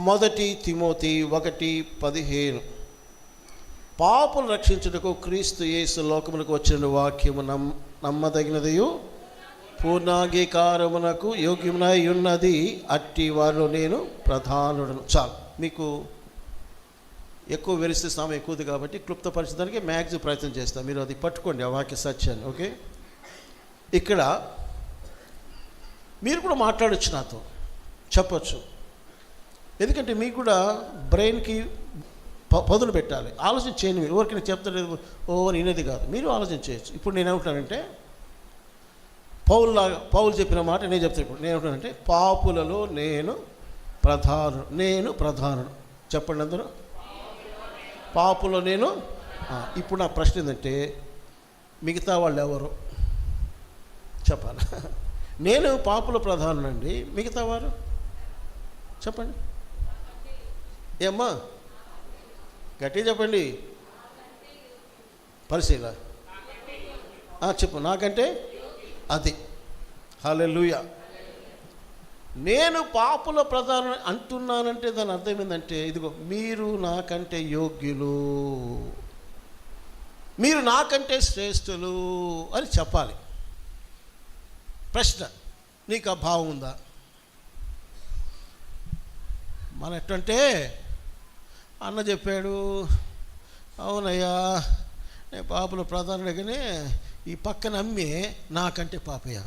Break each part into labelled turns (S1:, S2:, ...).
S1: మొదటి తిమోతి 1:15 పాపులు రక్షించుటకు క్రీస్తు యేసు లోకమునకు వచ్చిన వాక్యము నమ్మదగినదియు పూర్ణాంగీకారమునకు యోగ్యమునై ఉన్నది, అట్టి వారిలో నేను ప్రధానుడను. చాలు, మీకు ఎక్కువ వెరిస్తే సమయం ఎక్కువది కాబట్టి క్లుప్తపరచడానికి మ్యాక్సిమం ప్రయత్నం చేస్తాను. మీరు అది పట్టుకోండి, ఆ వాక్య సత్యాన్ని. ఓకే, ఇక్కడ మీరు కూడా మాట్లాడచ్చు, నాతో చెప్పచ్చు. ఎందుకంటే మీకు కూడా బ్రెయిన్కి పదును పెట్టాలి, ఆలోచన చేయండి. మీరు ఎవరికి చెప్తారు ఓ వినేది కాదు, మీరు ఆలోచన చేయొచ్చు. ఇప్పుడు నేను ఏమంటానంటే పౌలు చెప్పిన మాట నేను చెప్తాను. ఇప్పుడు నేను ఏమంటానంటే పాపులలో నేను ప్రధానుడు. చెప్పండి అందరూ, పాపులో నేను. ఇప్పుడు నా ప్రశ్న ఏంటంటే మిగతా వాళ్ళు ఎవరు చెప్పాలి? నేను పాపుల ప్రధానుడండి, మిగతా వారు చెప్పండి. ఏమ్మా గట్టిగా చెప్పండి, పరిశీల చెప్పు. నాకంటే అది హల్లెలూయా. నేను పాపుల ప్రధాన అంటున్నానంటే దాని అర్థం ఏంటంటే, ఇదిగో మీరు నాకంటే యోగ్యులు, మీరు నాకంటే శ్రేష్ఠులు అని చెప్పాలి. ప్రశ్న, నీకు ఆ భావం ఉందా? మన ఎట్టంటే అన్న చెప్పాడు, అవునయ్యా నేను పాపుల ప్రధానుడిగానే ఈ పక్కన అమ్మి నాకంటే పాపయ్యా.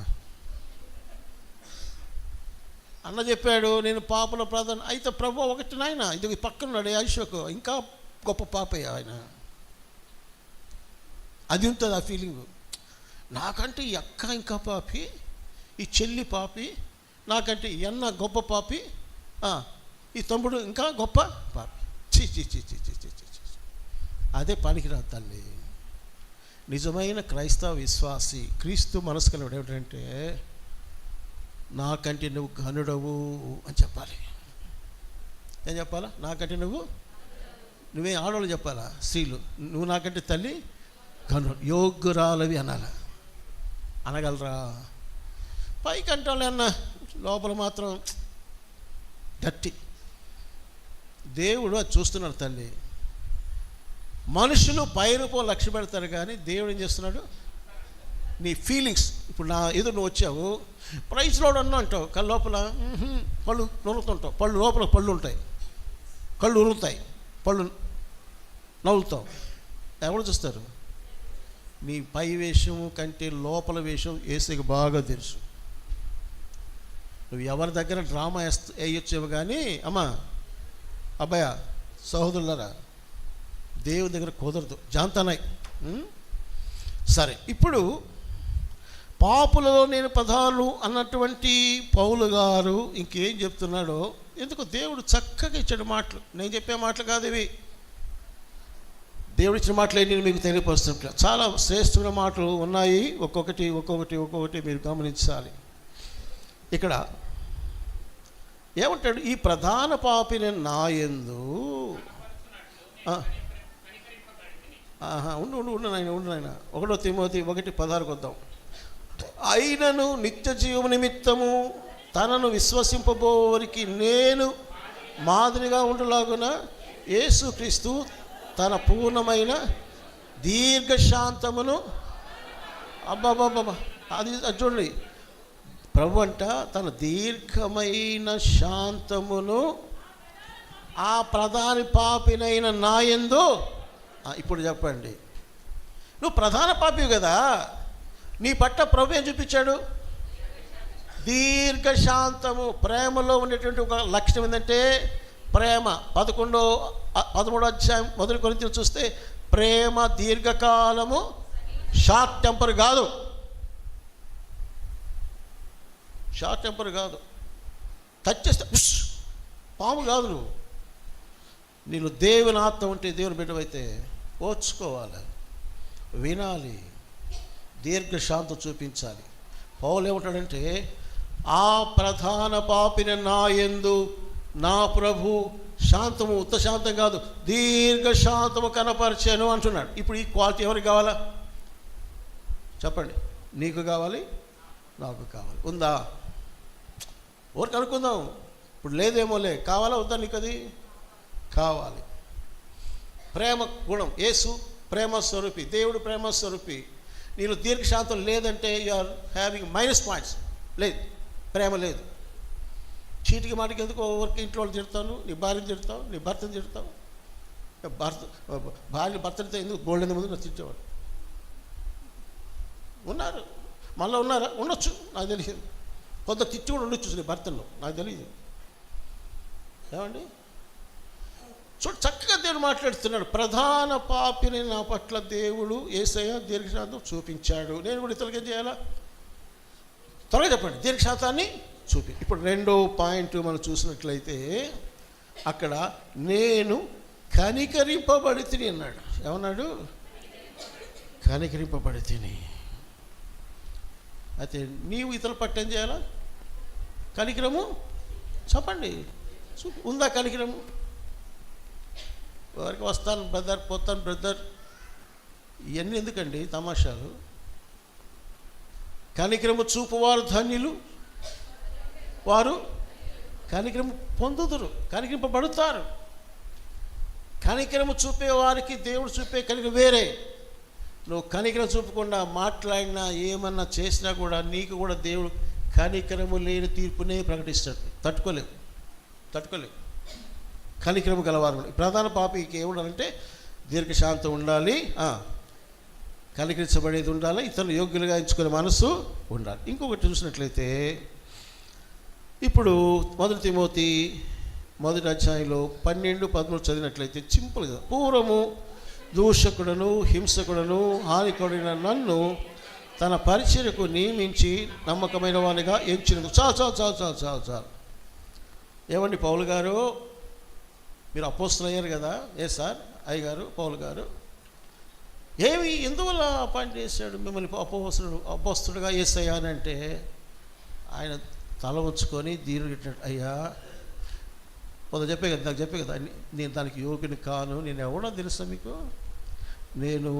S1: అన్న చెప్పాడు నేను పాపుల ప్రధాన అయితే ప్రభు ఒకటి నాయన, ఇది పక్కన ఉన్నాడు అశోక్, ఇంకా గొప్ప పాపయ్య ఆయన. అది ఉంటుంది ఆ ఫీలింగు. నాకంటే ఈ అక్క ఇంకా పాపి, ఈ చెల్లి పాపి, నాకంటే ఈ అన్న గొప్ప పాపి, ఈ తమ్ముడు ఇంకా గొప్ప పాపి. చీ చీ చీ చీ చీ చీ చీ. అదే పనికిరాదు తల్లి. నిజమైన క్రైస్తవ విశ్వాసి, క్రీస్తు మనసు కలివాడు ఏమిటంటే నాకంటే నువ్వు ఘనుడవు అని చెప్పాలి. ఏం చెప్పాలా? నాకంటే నువ్వే ఆడవాళ్ళు చెప్పాలా? స్త్రీలు, నువ్వు నాకంటే తల్లి ఘనుడు యోగ్యురాలవి అనాలా? అనగలరా? పైకంటాలి అన్న, లోపల మాత్రం గట్టి. దేవుడు అది చూస్తున్నాడు తల్లి. మనుషులు పైరూపం లక్ష్య పెడతారు, కానీ దేవుడు ఏం చేస్తున్నాడు? నీ ఫీలింగ్స్. ఇప్పుడు నా ఎదురు నువ్వు వచ్చావు, ప్రైజ్ లోడ్ అన్నా అంటావు, కళ్ళు లోపల పళ్ళు నవ్వుతుంటావు, పళ్ళు లోపల పళ్ళు ఉంటాయి, కళ్ళు ఉరుతాయి, పళ్ళు నవ్వుతావు. ఎవరు చూస్తారు? నీ పై వేషము కంటే లోపల వేషం యేసుకి బాగా తెలుసు. నువ్వు ఎవరి దగ్గర డ్రామా వేయొచ్చేవు, కానీ అమ్మా అబ్బాయ సహోదరులరా, దేవుని దగ్గర కుదరదు, జాంతానాయ్. సరే, ఇప్పుడు పాపులలో నేను ప్రధానులు అన్నటువంటి పౌలు గారు ఇంకేం చెప్తున్నాడో, ఎందుకు దేవుడు చక్కగా ఇచ్చాడు మాటలు. నేను చెప్పే మాటలు కాదు ఇవి, దేవుడు ఇచ్చిన మాటలు నేను మీకు తెలియపరుస్తుంటా. చాలా శ్రేష్టమైన మాటలు ఉన్నాయి, ఒక్కొక్కటి మీరు గమనించాలి. ఇక్కడ ఏమంటాడు? ఈ ప్రధాన పాపిని నాయందు ఉండు నాయన 1 తిమోతి 1:16 వద్దాం. అయినను నిత్య జీవము నిమిత్తము తనను విశ్వసింపబోవరికి నేను మాదిరిగా ఉండులాగున యేసుక్రీస్తు తన పూర్ణమైన దీర్ఘశాంతమును అది చూడండి, ప్రభు అంట తన దీర్ఘమైన శాంతమును ఆ ప్రధాన పాపినైన నాయందు. ఇప్పుడు చెప్పండి, నువ్వు ప్రధాన పాపివి కదా, నీ పట్ల ప్రభు ఏం చూపించాడు? దీర్ఘశాంతము. ప్రేమలో ఉండేటువంటి ఒక లక్షణం ఏంటంటే ప్రేమ. 13వ అధ్యాయం 1 కొరింథీయులు చూస్తే ప్రేమ దీర్ఘకాలము, షార్ట్ టెంపర్ కాదు, షార్ట్ టెంపర్ కాదు. టచ్ చేస్తే పాము కాదు. నేను దేవుని ఆత్మ ఉంటే, దేవుని బిడ్డవైతే ఓర్చుకోవాలి, వినాలి, దీర్ఘశాంతం చూపించాలి. పౌలు ఏమంటాడంటే ఆ ప్రధాన పాపిని నాయందు నా ప్రభు శాంతము, ఉత్త శాంతం కాదు దీర్ఘశాంతము కనపరిచాను అంటున్నాడు. ఇప్పుడు ఈ క్వాలిటీ ఎవరికి కావాలా చెప్పండి? నీకు కావాలి, నాకు కావాలి. ఉందా? ఎవరికి అనుకుందాం? ఇప్పుడు లేదేమోలే, కావాలా వద్దా నీకు? అది కావాలి. ప్రేమ గుణం, యేసు ప్రేమ స్వరూపి, దేవుడు ప్రేమ స్వరూపి. నీలో దీర్ఘశాంతం లేదంటే you are having minus points. లేదు, ప్రేమ లేదు. చీటికి మాటికి ఎందుకు వర్క్ ఇంట్లో వాళ్ళు తిడతాను, నీ భార్యను తిడతావు, నీ భర్తను తిడతావు. భర్తనితో ఎందుకు గోల్డెన్ ముందు నాకు తిట్టేవాడు ఉన్నారు, మళ్ళీ ఉన్నారా? ఉండొచ్చు, నాకు తెలియదు. కొంత తిట్టి కూడా ఉండొచ్చు నీ భర్తల్లో, నాకు తెలియదు. ఏమండి చూడు, చక్కగా దేవుడు మాట్లాడుతున్నాడు. ప్రధాన పాపిని నా పట్ల దేవుడు యేసయ్య దీర్ఘశాంతం చూపించాడు. నేను కూడా ఇతరులకి ఏం చేయాలా? త్వరగా చెప్పండి, దీర్ఘశాంతాన్ని చూపి. ఇప్పుడు రెండో పాయింట్ మనం చూసినట్లయితే అక్కడ నేను కనికరింపబడి తిని అన్నాడు. ఏమన్నాడు? కనికరింపబడి తిని. అయితే నీవు ఇతరుల పట్ల ఏం చేయాలా? కనికరము చెప్పండి. ఉందా కనికరము? వారికి వస్తాను బ్రదర్, పోతాను బ్రదర్, ఇవన్నీ ఎందుకండి తమాషాలు? కనికరము చూపువారు ధన్యులు, వారు కనికరము పొందుదురు, కనికరింపబడతారు. కనికరము చూపే వారికి దేవుడు చూపే కనికరం వేరే. నువ్వు కనికరం చూపకుండా మాట్లాడినా ఏమన్నా చేసినా కూడా నీకు కూడా దేవుడు కనికరము లేని తీర్పునే ప్రకటిస్తాడు. తట్టుకోలేవు. కనికరము గలవారు. ప్రధాన పాపికి ఏముండాలంటే దీర్ఘశాంతం ఉండాలి, కనికరించబడేది ఉండాలి, ఇతరులు యోగ్యులుగా ఎంచుకునే మనసు ఉండాలి. ఇంకొకటి చూసినట్లయితే ఇప్పుడు 1 తిమోతి 1వ అధ్యాయంలో 12-13 చదివినట్లయితే సింపుల్గా, పూర్వము దూషకుడను హింసకుడను హానికుడైన నన్ను తన పరిచర్యకు నియమించి నమ్మకమైన వానిగా ఎంచినందుకు. చాలు. ఏమండి పౌలు గారు, మీరు అపోస్తులు అయ్యారు కదా? ఏ సార్ అయ్యగారు పౌలు గారు, ఎందువల్ల అపాయింట్ చేశాడు మిమ్మల్ని అపోస్తుడుగా యేసయ్యా అని అంటే ఆయన తల ఉంచుకొని దీనుడు, అయ్యా నాకు చెప్పే కదా నేను దానికి యోగ్యుని కాను, నేను ఎవడో తెలుసా మీకు? నేను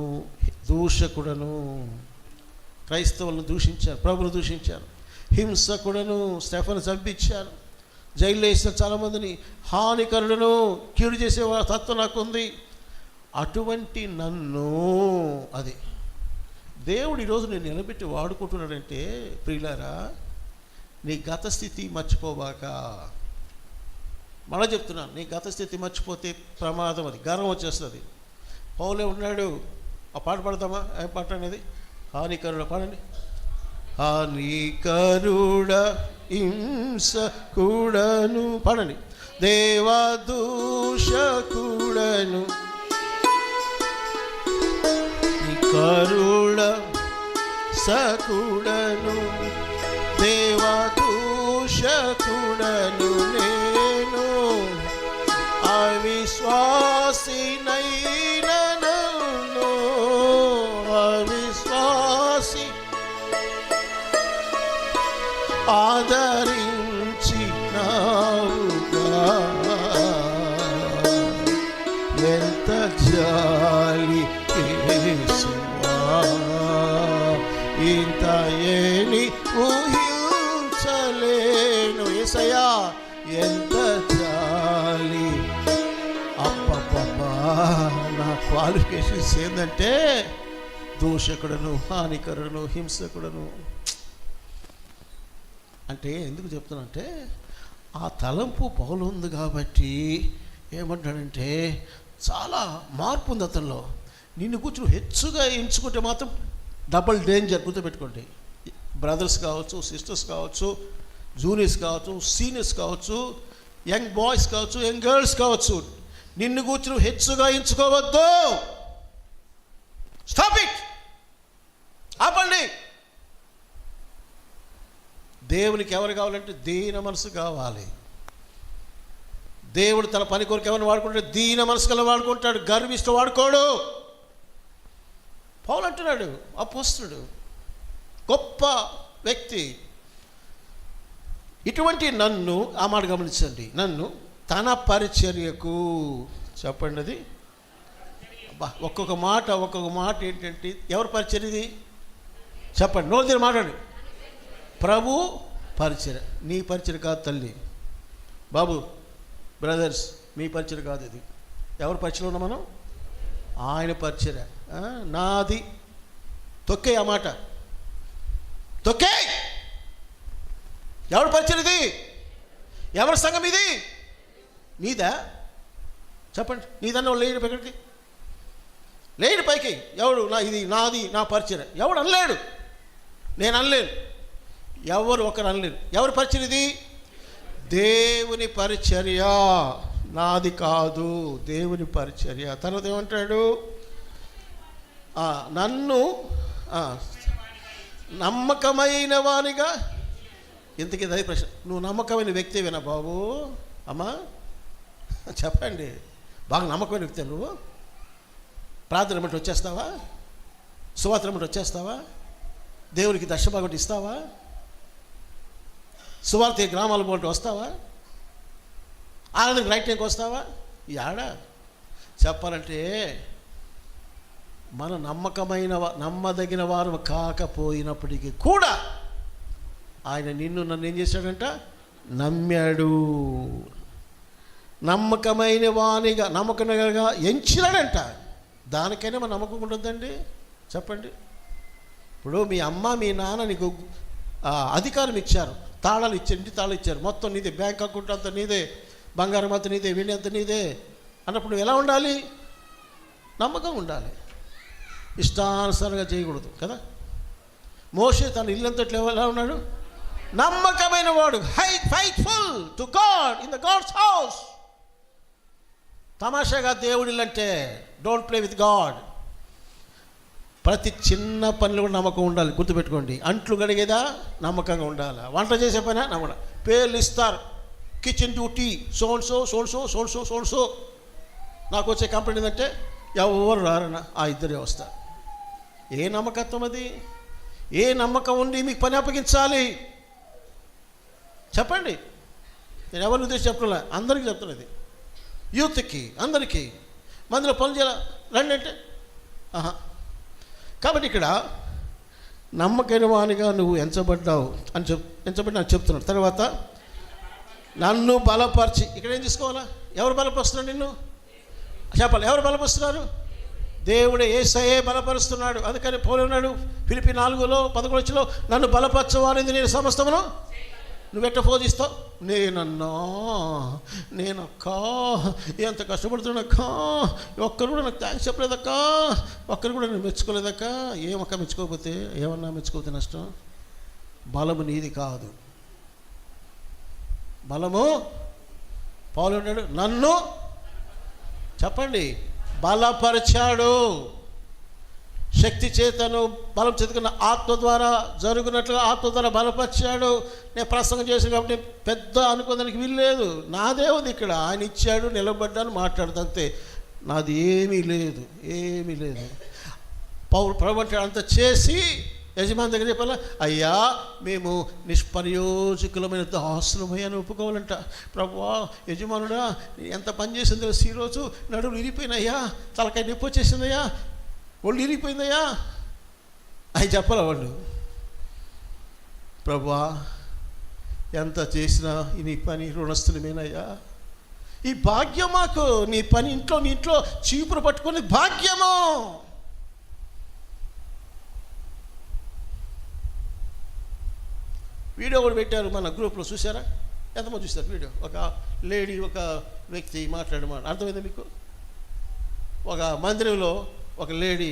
S1: దూషకుడను, క్రైస్తవులను దూషించాను, ప్రభువును దూషించాను, హింసకుడను, స్టెఫను చంపించాను, జైల్లో వేసిన చాలామందిని, హానికరులను, కీడు చేసే తత్వం నాకుంది. అటువంటి నన్ను అది దేవుడు ఈరోజు నేను నిలబెట్టి వాడుకుంటున్నాడంటే, ప్రియులారా, నీ గత స్థితి మర్చిపోబాక. మళ్ళా చెప్తున్నాను, నీ గత స్థితి మర్చిపోతే ప్రమాదం, అది గర్వం వచ్చేస్తుంది. పౌలే ఉన్నాడు. ఆ పాట పాడతామా? ఏం పాట అనేది? హానికరుడ పాడండి. హానికరుడ హింసకుడను పాడండి. దేవదూషకుడను కరుడ సకుడను దేవదూషకుడను నేను అవిశ్వాసినైన నన్ను అవిశ్వాసి ఆదరించినావుగా ఎంత జాలి యేసువా ఇంత ఏని ఊహించలేను యేసయ్యా ఎంత జాలి. అప్పప్పా నా క్వాలిఫికేషన్స్ ఏంటంటే దూషకుడను హానికరుడను హింసకుడను అంటే ఎందుకు చెప్తున్నా ఆ తలంపు పౌలు ఉంది కాబట్టి ఏమంటాడంటే చాలా మార్పు ఉంది అతనిలో. నిన్ను కూర్చుని హెచ్చుగా ఎంచుకుంటే మాత్రం డబుల్ డేంజర్. గుర్తుపెట్టుకోండి, బ్రదర్స్ కావచ్చు, సిస్టర్స్ కావచ్చు, జూనియర్స్ కావచ్చు, సీనియర్స్ కావచ్చు, యంగ్ బాయ్స్ కావచ్చు, యంగ్ గర్ల్స్ కావచ్చు, నిన్ను కూర్చుని హెచ్చుగా ఎంచుకోవద్దు. స్టాప్ ఇట్, ఆపండి. దేవునికి ఎవరు కావాలంటే దీన మనసు కావాలి. దేవుడు తన పని కొరకు ఎవరిని వాడుకుంటాడు? దీన మనసు కల వాడుకుంటాడు, గర్విష్ట వాడుకోడు. పౌలు అంటున్నాడు, అపోస్తలుడు, గొప్ప వ్యక్తి. ఇటువంటి నన్ను, ఆ మాట గమనించండి, నన్ను తన పరిచర్యకు, చెప్పండి అది ఒక్కొక్క మాట ఏంటంటే ఎవరి పరిచర్య ఇది? చెప్పండి, నోరు తీరి మాట్లాడు. ప్రభు పరిచర్య. నీ పరిచర్య కాదు తల్లి, బాబు బ్రదర్స్, మీ పరిచయం కాదు ఇది. ఎవరి పరిచయం ఉన్నా మనం? ఆయన పరిచయం. నాది తొక్కే, ఆ మాట తొక్కే. ఎవరి పరిచయం ఇది? ఎవరి సంఘం ఇది? నీదా? చెప్పండి. నీదన్న లేని పైకి, లేని పైకి. ఎవడు ఇది నాది, నా పరిచయం? ఎవడు అనలేడు, నేను అనలేను, ఎవరు ఒకరు అనలేరు. ఎవరి పరిచయం ఇది? దేవుని పరిచర్య, నాది కాదు, దేవుని పరిచర్య. తర్వాత ఏమంటాడు? నన్ను నమ్మకమైన వానిగా. ఇంతకీ అదే ప్రశ్న. నువ్వు నమ్మకమైన వ్యక్తివేనా బాబు? అమ్మా చెప్పండి. బాగా నమ్మకమైన వ్యక్తి నువ్వు? ప్రార్థన బట్టి వచ్చేస్తావా? సువార్తను బట్టి వచ్చేస్తావా? దేవునికి దర్శభాగం ఇస్తావా? సువార్త గ్రామాల బట్టి వస్తావా? ఆనందం రైట్ టైంకి వస్తావా? ఈ ఆడ చెప్పాలంటే మన నమ్మదగిన వారు కాకపోయినప్పటికీ కూడా ఆయన నిన్ను నన్ను ఏం చేశాడంట? నమ్మాడు. నమ్మకమైన వానిగా, నమ్మకంగా ఎంచినాడంట. దానికైనా మన నమ్మకం ఉంటుందండి? చెప్పండి. ఇప్పుడు మీ అమ్మ మీ నాన్న నీకు అధికారం ఇచ్చారు, తాళాలు ఇచ్చారు, ఇంటి తాళాలు ఇచ్చారు, మొత్తం నీదే, బ్యాంక్ అకౌంట్ అంతా నీదే, బంగారం అంతా నీదే, వెండి అంతా నీదే అన్నప్పుడు ఎలా ఉండాలి? నమ్మకం ఉండాలి. ఇష్టానుసారంగా చేయకూడదు కదా. మోషే తన ఇల్లంతట్లో ఎలా ఉన్నాడు? నమ్మకమైన వాడు, faithful to God in the God's house. తమాషాగా దేవుడిల్లంటే డోంట్ ప్లే విత్ గాడ్. ప్రతి చిన్న పనిలో కూడా నమ్మకం ఉండాలి, గుర్తుపెట్టుకోండి. అంట్లు గడిగేదా నమ్మకంగా ఉండాలి, వంట చేసే పైన నమ్మకం. పేర్లు ఇస్తారు, కిచెన్ డ్యూటీ సోన్సో సోన్సో సోన్సో సోన్సో. నాకు వచ్చే కంప్లైంట్ ఏంటంటే ఎవరు రారన్న, ఆ ఇద్దరే వస్తారు. ఏ నమ్మకత్వం అది? ఏ నమ్మకం ఉండి మీకు పని అప్పగించాలి? చెప్పండి. నేను ఎవరిని ఉద్దేశం చెప్తున్నా, అందరికీ చెప్తున్నది, యూత్కి అందరికీ. మందిలో పనులు చేయాలి రండి అంటే కాబట్టి ఇక్కడ నమ్మకమైన వానిగా నువ్వు ఎంచబడ్డావు అని ఎంచబడి నాకు చెప్తున్నాడు. తర్వాత నన్ను బలపరిచి, ఇక్కడ ఏం తీసుకోవాలా? ఎవరు బలపరుస్తున్నారు నిన్ను? చెప్పాలి. ఎవరు బలపరుస్తున్నారు? దేవుడే, యేసయ్యే బలపరుస్తున్నాడు. అందుకని పౌలు ఉన్నాడు ఫిలిప్పీ 4:11 నన్ను బలపరచవానిది నేను సమస్తమును. నువ్వెట్ట పోజిస్తావు? నేనక్కా ఎంత కష్టపడుతున్నానక్కా, ఒక్కరు కూడా నాకు థ్యాంక్స్ చెప్పలేదక్కా, ఒక్కరు కూడా నేను మెచ్చుకోలేదక్కా. ఏమక్క మెచ్చుకోకపోతే, ఏమన్నా మెచ్చుకోకపోతే నష్టం? బలము నీది కాదు. బలము పౌలు ఉన్నాడు, నన్ను చెప్పండి బలపరిచాడు. శక్తి చేతను బలం చేతుకున్న ఆత్మ ద్వారా జరుగునట్లుగా ఆత్మ ద్వారా బలపరిచాడు. నేను ప్రసంగం చేశాను కాబట్టి పెద్ద అనుకోదానికి వీల్లేదు. నాదే ఉంది ఇక్కడ. ఆయన ఇచ్చాడు, నిలబడ్డాను, మాట్లాడుతా అంతే. నాది ఏమీ లేదు, ఏమీ లేదు. ప్రభు అంటే అంత చేసి యజమాని దగ్గర చెప్పాలా, అయ్యా మేము నిష్ప్రయోజకులమైన దాసులమయ్యాని ఒప్పుకోవాలంట. ప్రభువా యజమానుడా ఎంత పని చేసిందో ఈరోజు, నడువులు ఇరిగిపోయినాయ్యా, తలకాయ నొప్పి వచ్చేసిందయ్యా, ఒళ్ళు ఇరిగిపోయిందయ్యా అని చెప్పాలి వాళ్ళు. ప్రభువా ఎంత చేసినా నీ పని రుణస్థులమేనయ్యా, ఈ భాగ్యం మాకు, నీ పని నీ ఇంట్లో చీపురు పట్టుకొని భాగ్యము. వీడియో కూడా పెట్టారు మన గ్రూప్లో, చూసారా? ఎంతమంది చూస్తారు వీడియో? ఒక లేడీ, ఒక వ్యక్తి మాట్లాడమాట అర్థమైందా మీకు? ఒక మందిరంలో ఒక లేడీ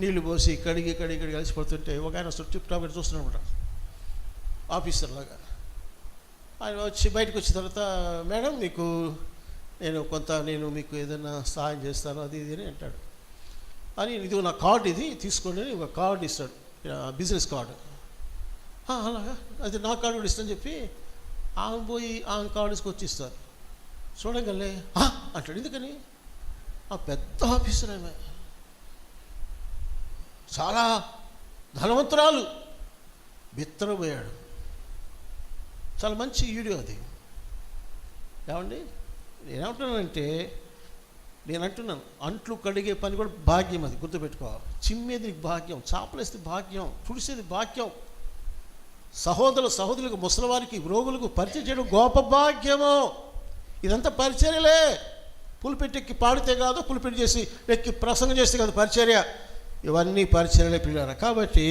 S1: నీళ్లు పోసి కడిగి కలిసి పడుతుంటే ఒక ఆయన చుట్టూ పెట్టి చూస్తున్నాడు, ఆఫీసర్ లాగా. ఆయన వచ్చి బయటకు వచ్చిన తర్వాత, మేడం నేను మీకు ఏదైనా సహాయం చేస్తాను అది ఇది అని అంటాడు. అని ఇది నా కార్డు, ఇది తీసుకోండి అని ఒక కార్డు ఇస్తాడు, బిజినెస్ కార్డు. అలాగా అది నా కార్డు కూడా ఇస్తాను చెప్పి ఆమె పోయి ఆమె కార్డు తీసుకొచ్చి ఇస్తారు. చూడగలే అంటాడు. ఎందుకని? ఆ పెద్ద ఆఫీసర్ ఆమె, చాలా ధనవంతురాలు, బిత్తరపోయాడు. చాలా మంచి వీడియో అది. ఏమండి నేను అంటున్నాను అంట్లు కడిగే పని కూడా భాగ్యం, అది గుర్తుపెట్టుకోవాలి. చిమ్మేది భాగ్యం, చాపలేస్తే భాగ్యం, తుడిసేది భాగ్యం, సహోదరులకు ముసలివారికి రోగులకు పరిచయం చేయడం గొప్ప భాగ్యము. ఇదంతా పరిచర్యలే. పులిపెట్టెక్కి పాడితే కాదు, పులిపెట్టి చేసి ఎక్కి ప్రసంగం చేస్తే కాదు పరిచర్య. ఇవన్నీ పరిచర్యలే పిల్లరా. కాబట్టి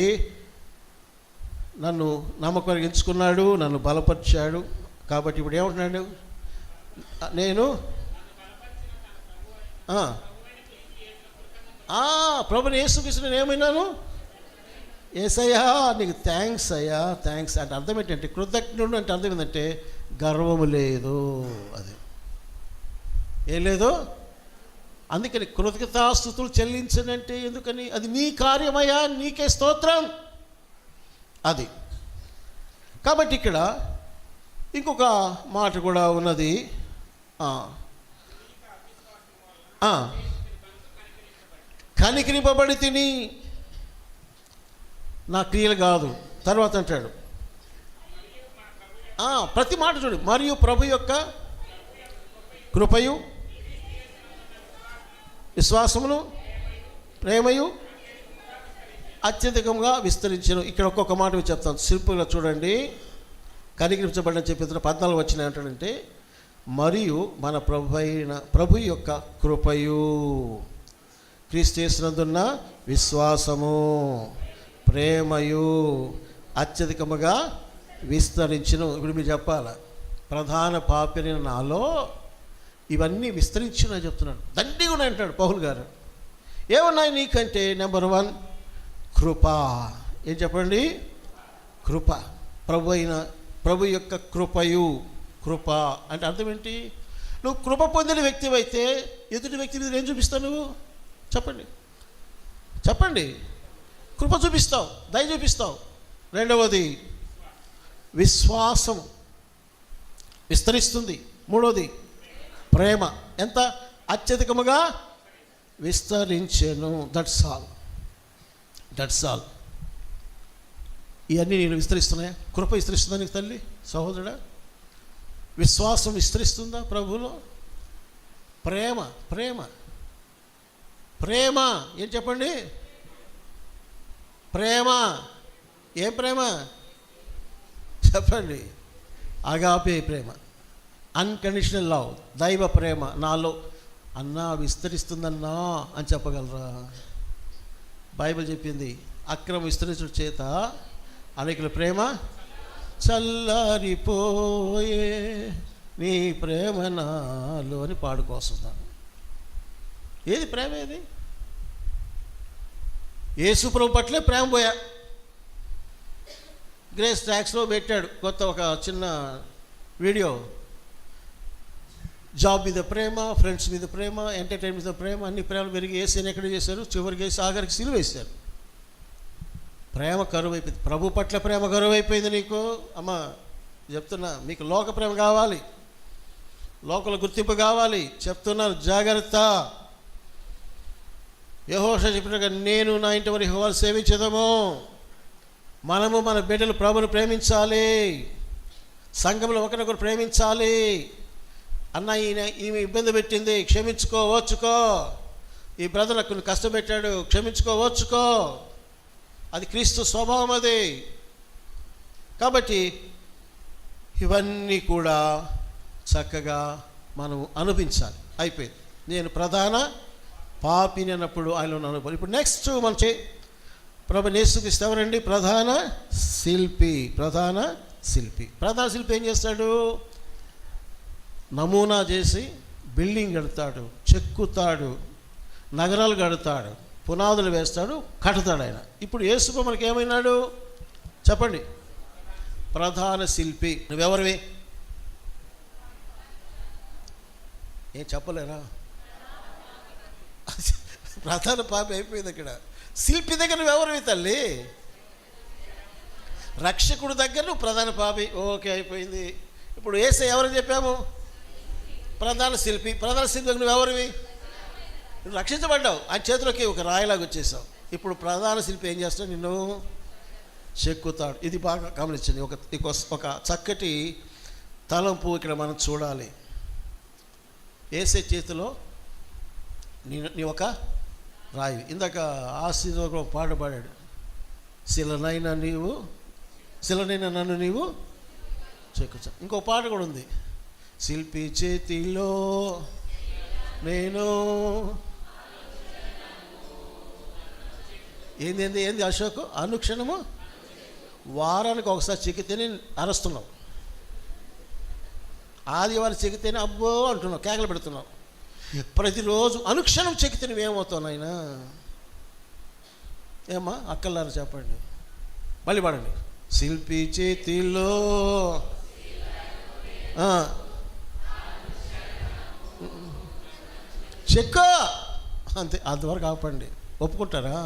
S1: నన్ను నమ్మకం ఎంచుకున్నాడు, నన్ను బలపరిచాడు. కాబట్టి ఇప్పుడు ఏమంటున్నాడు? నేను ప్రభుని యేసుక్రీస్తు నేను ఏమైనాను? యేసయ్యా నీకు థ్యాంక్స్ అయ్యా, థ్యాంక్స్ అంటే అర్థం ఏంటంటే, కృతజ్ఞుడు అంటే అర్థం ఏంటంటే గర్వము లేదు, అది ఏం లేదు. అందుకని కృతజ్ఞతాస్తుతులు చెల్లించనంటే ఎందుకని? అది నీ కార్యమయ్యా, నీకే స్తోత్రం అది. కాబట్టి ఇక్కడ ఇంకొక మాట కూడా ఉన్నది. కనికరింపబడి తిని, నా క్రియలు కాదు. తర్వాత అంటాడు ప్రతి మాట చూడు, మరియు ప్రభు యొక్క కృపయు విశ్వాసమును ప్రేమయు అత్యధికంగా విస్తరించను. ఇక్కడ ఒక్కొక్క మాట చెప్తాను, సింపుల్గా చూడండి. కనికరించబడిన చెప్పిన 14 వచ్చిన ఏంటంటే, మరియు మన ప్రభు యొక్క కృపయు క్రీస్తు యేసునందున్న విశ్వాసము ప్రేమయు అత్యధికముగా విస్తరించును. ఇప్పుడు మీరు చెప్పాల, ప్రధాన పాపిని నాలో ఇవన్నీ విస్తరించునని చెప్తున్నాడు. దండిగా ఉన్నాయి అంటాడు పౌలు గారు. ఏమన్నాయి నీకంటే? నెంబర్ 1 కృప. ఏం చెప్పండి? కృప. ప్రభు యొక్క కృపయు. కృప అంటే అర్థం ఏంటి? నువ్వు కృప పొందిన వ్యక్తి అయితే ఎదుటి వ్యక్తి మీద ఏం చూపిస్తావు నువ్వు? చెప్పండి. కృప చూపిస్తావు, దయ చూపిస్తావు. రెండవది విశ్వాసం విస్తరిస్తుంది. మూడవది ప్రేమ ఎంత అత్యధికముగా విస్తరించెను. That's all. ఇవన్నీ నేను విస్తరిస్తున్నాయా? కృప విస్తరిస్తుందా నీకు తల్లి, సహోదరుడా? విశ్వాసం విస్తరిస్తుందా ప్రభువులో? ప్రేమ ఏం చెప్పండి? ప్రేమ. ఏం ప్రేమ చెప్పండి? అగాపే ప్రేమ, అన్కండిషనల్ లవ్, దైవ ప్రేమ నాలో అన్నా విస్తరిస్తుందన్నా అని చెప్పగలరా? బైబిల్ చెప్పింది, అక్రమ విస్తరించడం చేత అనేకుల ప్రేమ చల్లారిపోయే, నీ ప్రేమ నాలో అని పాడుకొస్తున్నాను. ఏది ప్రేమ? ఏది? యేసు ప్రభు పట్లే ప్రేమ పోయా. గ్రేస్ ట్యాక్స్లో పెట్టాడు కొత్త ఒక చిన్న వీడియో. జాబ్ మీద ప్రేమ, ఫ్రెండ్స్ మీద ప్రేమ, ఎంటర్టైన్మెంట్ మీద ప్రేమ, అన్ని ప్రేమలు పెరిగి ఏసీని ఎక్కడ చేశారు? చివరికి వేసి ఆఖరికి సిలువ వేశారు. ప్రేమ కరువు అయిపోయింది. ప్రభు పట్ల ప్రేమ కరువు అయిపోయింది నీకు. అమ్మ చెప్తున్నా, మీకు లోక ప్రేమ కావాలి, లోకల గుర్తింపు కావాలి. చెప్తున్నాను, జాగ్రత్త. యెహోషువ చెప్పినట్టుగా నేను నా ఇంటి వారి యెహోవాను సేవించదము. మనము మన బిడ్డలు ప్రభుని ప్రేమించాలి, సంఘంలో ఒకరినొకరు ప్రేమించాలి. అన్న ఈమె ఇబ్బంది పెట్టింది, క్షమించుకో, ఓర్చుకో. ఈ బ్రదర్ నాకు కష్టపెట్టాడు, క్షమించుకో, ఓర్చుకో. అది క్రీస్తు స్వభావం అది. కాబట్టి ఇవన్నీ కూడా చక్కగా మనం అనుభవించాలి. అయిపోయింది. నేను ప్రధాన పాపిని అన్నప్పుడు ఆయనలో అనుభవం. ఇప్పుడు నెక్స్ట్ మనం ప్రభు యేసుక్రీస్తు ఎవరండి? ప్రధాన శిల్పి ఏం చేస్తాడు? నమూనా చేసి బిల్డింగ్ కడతాడు, చెక్కుతాడు, నగరాలు కడతాడు, పునాదులు వేస్తాడు, కడతాడు ఆయన. ఇప్పుడు యేసు మనకి ఏమైనాడు చెప్పండి? ప్రధాన శిల్పి. నువ్వెవరివి? ఏం చెప్పలేరా? ప్రధాన పాపి అయిపోయింది. ఇక్కడ శిల్పి దగ్గర నువ్వెవరివి తల్లి? రక్షకుడు దగ్గర నువ్వు ప్రధాన పాపి. ఓకే, అయిపోయింది. ఇప్పుడు యేసయ్య ఎవరని చెప్పాము? ప్రధాన శిల్పి దగ్గర నువ్వెవరివి? నువ్వు రక్షించబడ్డావు, ఆయన చేతిలోకి ఒక రాయిలాగా వచ్చేసావు. ఇప్పుడు ప్రధాన శిల్పి ఏం చేస్తాడు? నిన్ను చెక్కుతాడు. ఇది బాగా గమనించండి. ఒక చక్కటి తలంపు ఇక్కడ మనం చూడాలి. యేసయ్య చేతిలో నీ ఒక రాయి. ఇందాక ఆశీర్వాద ఒక పాట పాడాడు, శిలనైనా నన్ను నీవు చెక్కుతా. ఇంకో పాట కూడా ఉంది, శిల్పి చేతిలో నేను ఏంది అశోక్, అనుక్షణము వారానికి ఒకసారి చెక్కితేనే అరుస్తున్నావు, ఆదివారం చెక్కితేనే అబ్బో అంటున్నావు, కేకలు పెడుతున్నావు. ప్రతిరోజు అనుక్షణం చెక్కితే నువ్వేమవుతావు నాయనా? ఏమ్మా అక్కలారా చెప్పండి, మళ్ళీ పాడండి. శిల్పి చేతిలో చెక్క అంతే, అంతవరకు ఆపండి. ఒప్పుకుంటారా?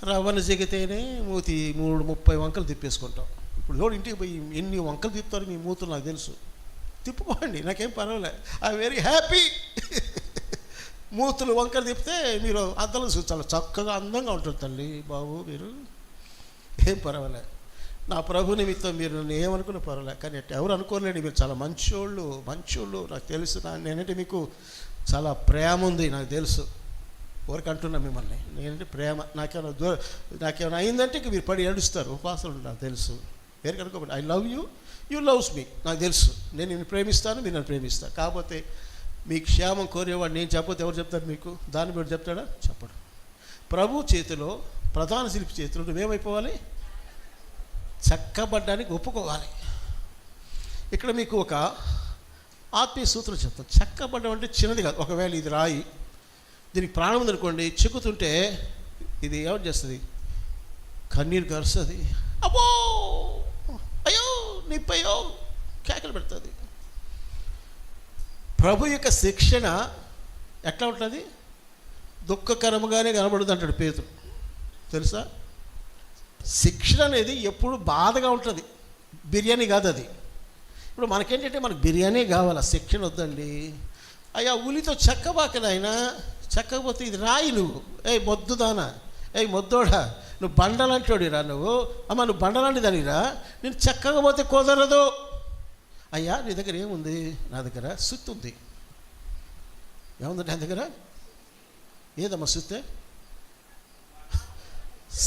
S1: రవ్వను చెగితేనే మూతి 30 వంకలు తిప్పేసుకుంటాం. ఇప్పుడు చూడు ఇంటికి పోయి ఎన్ని వంకలు తిప్పుతారు మీ మూతులు నాకు తెలుసు. తిప్పుకోండి, నాకేం పర్వాలేదు, ఐ వెరీ హ్యాపీ. మూతులు వంకలు తిప్పితే మీరు అద్దంలో చాలా చక్కగా అందంగా ఉంటుంది తల్లి బాబు, మీరు ఏం పర్వాలేదు. నా ప్రభు నిమిత్తం మీరు నన్ను ఏమనుకున్న పర్వాలేదు, కానీ ఎవరు అనుకోలేండి, మీరు చాలా మంచోళ్ళు నాకు తెలుసు. నేనంటే మీకు చాలా ప్రేమ ఉంది నాకు తెలుసు. ఊరికి అంటున్నా మిమ్మల్ని, నేనంటే ప్రేమ. నాకేమైనా అయిందంటే ఇంక మీరు పడి ఏడుస్తారు, ఉపవాసాలు నాకు తెలుసు. వేరే కనుకోండి, I love you, you loves me, నాకు తెలుసు. నేను నిన్ను ప్రేమిస్తాను, మీరు నన్ను ప్రేమిస్తాను. కాకపోతే మీ క్షేమం కోరేవాడు నేను చెప్పకపోతే ఎవరు చెప్తారు మీకు? దాన్ని మీరు చెప్తాడా? చెప్పడు. ప్రభు చేతిలో, ప్రధాన శిల్పి చేతిలో నువ్వేమైపోవాలి? చక్కబడ్డానికి ఒప్పుకోవాలి. ఇక్కడ మీకు ఒక ఆత్మీయ సూత్రం చెప్తాను. చక్కబడ్డం అంటే చిన్నది కాదు. ఒకవేళ ఇది రాయి, దీనికి ప్రాణం ఉందనుకోండి, చెక్కుతుంటే ఇది ఏమని చేస్తుంది? కన్నీరు కరుస్తుంది, అబ్బో అయ్యో నిప్పయ్యో కేకలు పెడుతుంది. ప్రభు యొక్క శిక్షణ ఎట్లా ఉంటుంది? దుఃఖకరముగానే కనబడుతుంది అంటాడు పేతురు, తెలుసా? శిక్షణ అనేది ఎప్పుడు బాధగా ఉంటుంది, బిర్యానీ కాదు అది. ఇప్పుడు మనకేంటంటే మనకు బిర్యానీ కావాలి, శిక్షణ వద్దండి. అయ్యా ఉలితో చెక్కబాకనైనా చెక్కకపోతే ఇది రాయి, నువ్వు మొద్దుదానా, మొద్దోడా, నువ్వు బండలంటోడిరా, నువ్వు అమ్మ నువ్వు బండలాంటి దానిరా, నేను చెక్కకపోతే కుదరదు. అయ్యా నీ దగ్గర ఏముంది? నా దగ్గర సుత్తి ఉంది. ఏముందంటే నా దగ్గర? ఏదమ్మా సుత్తే?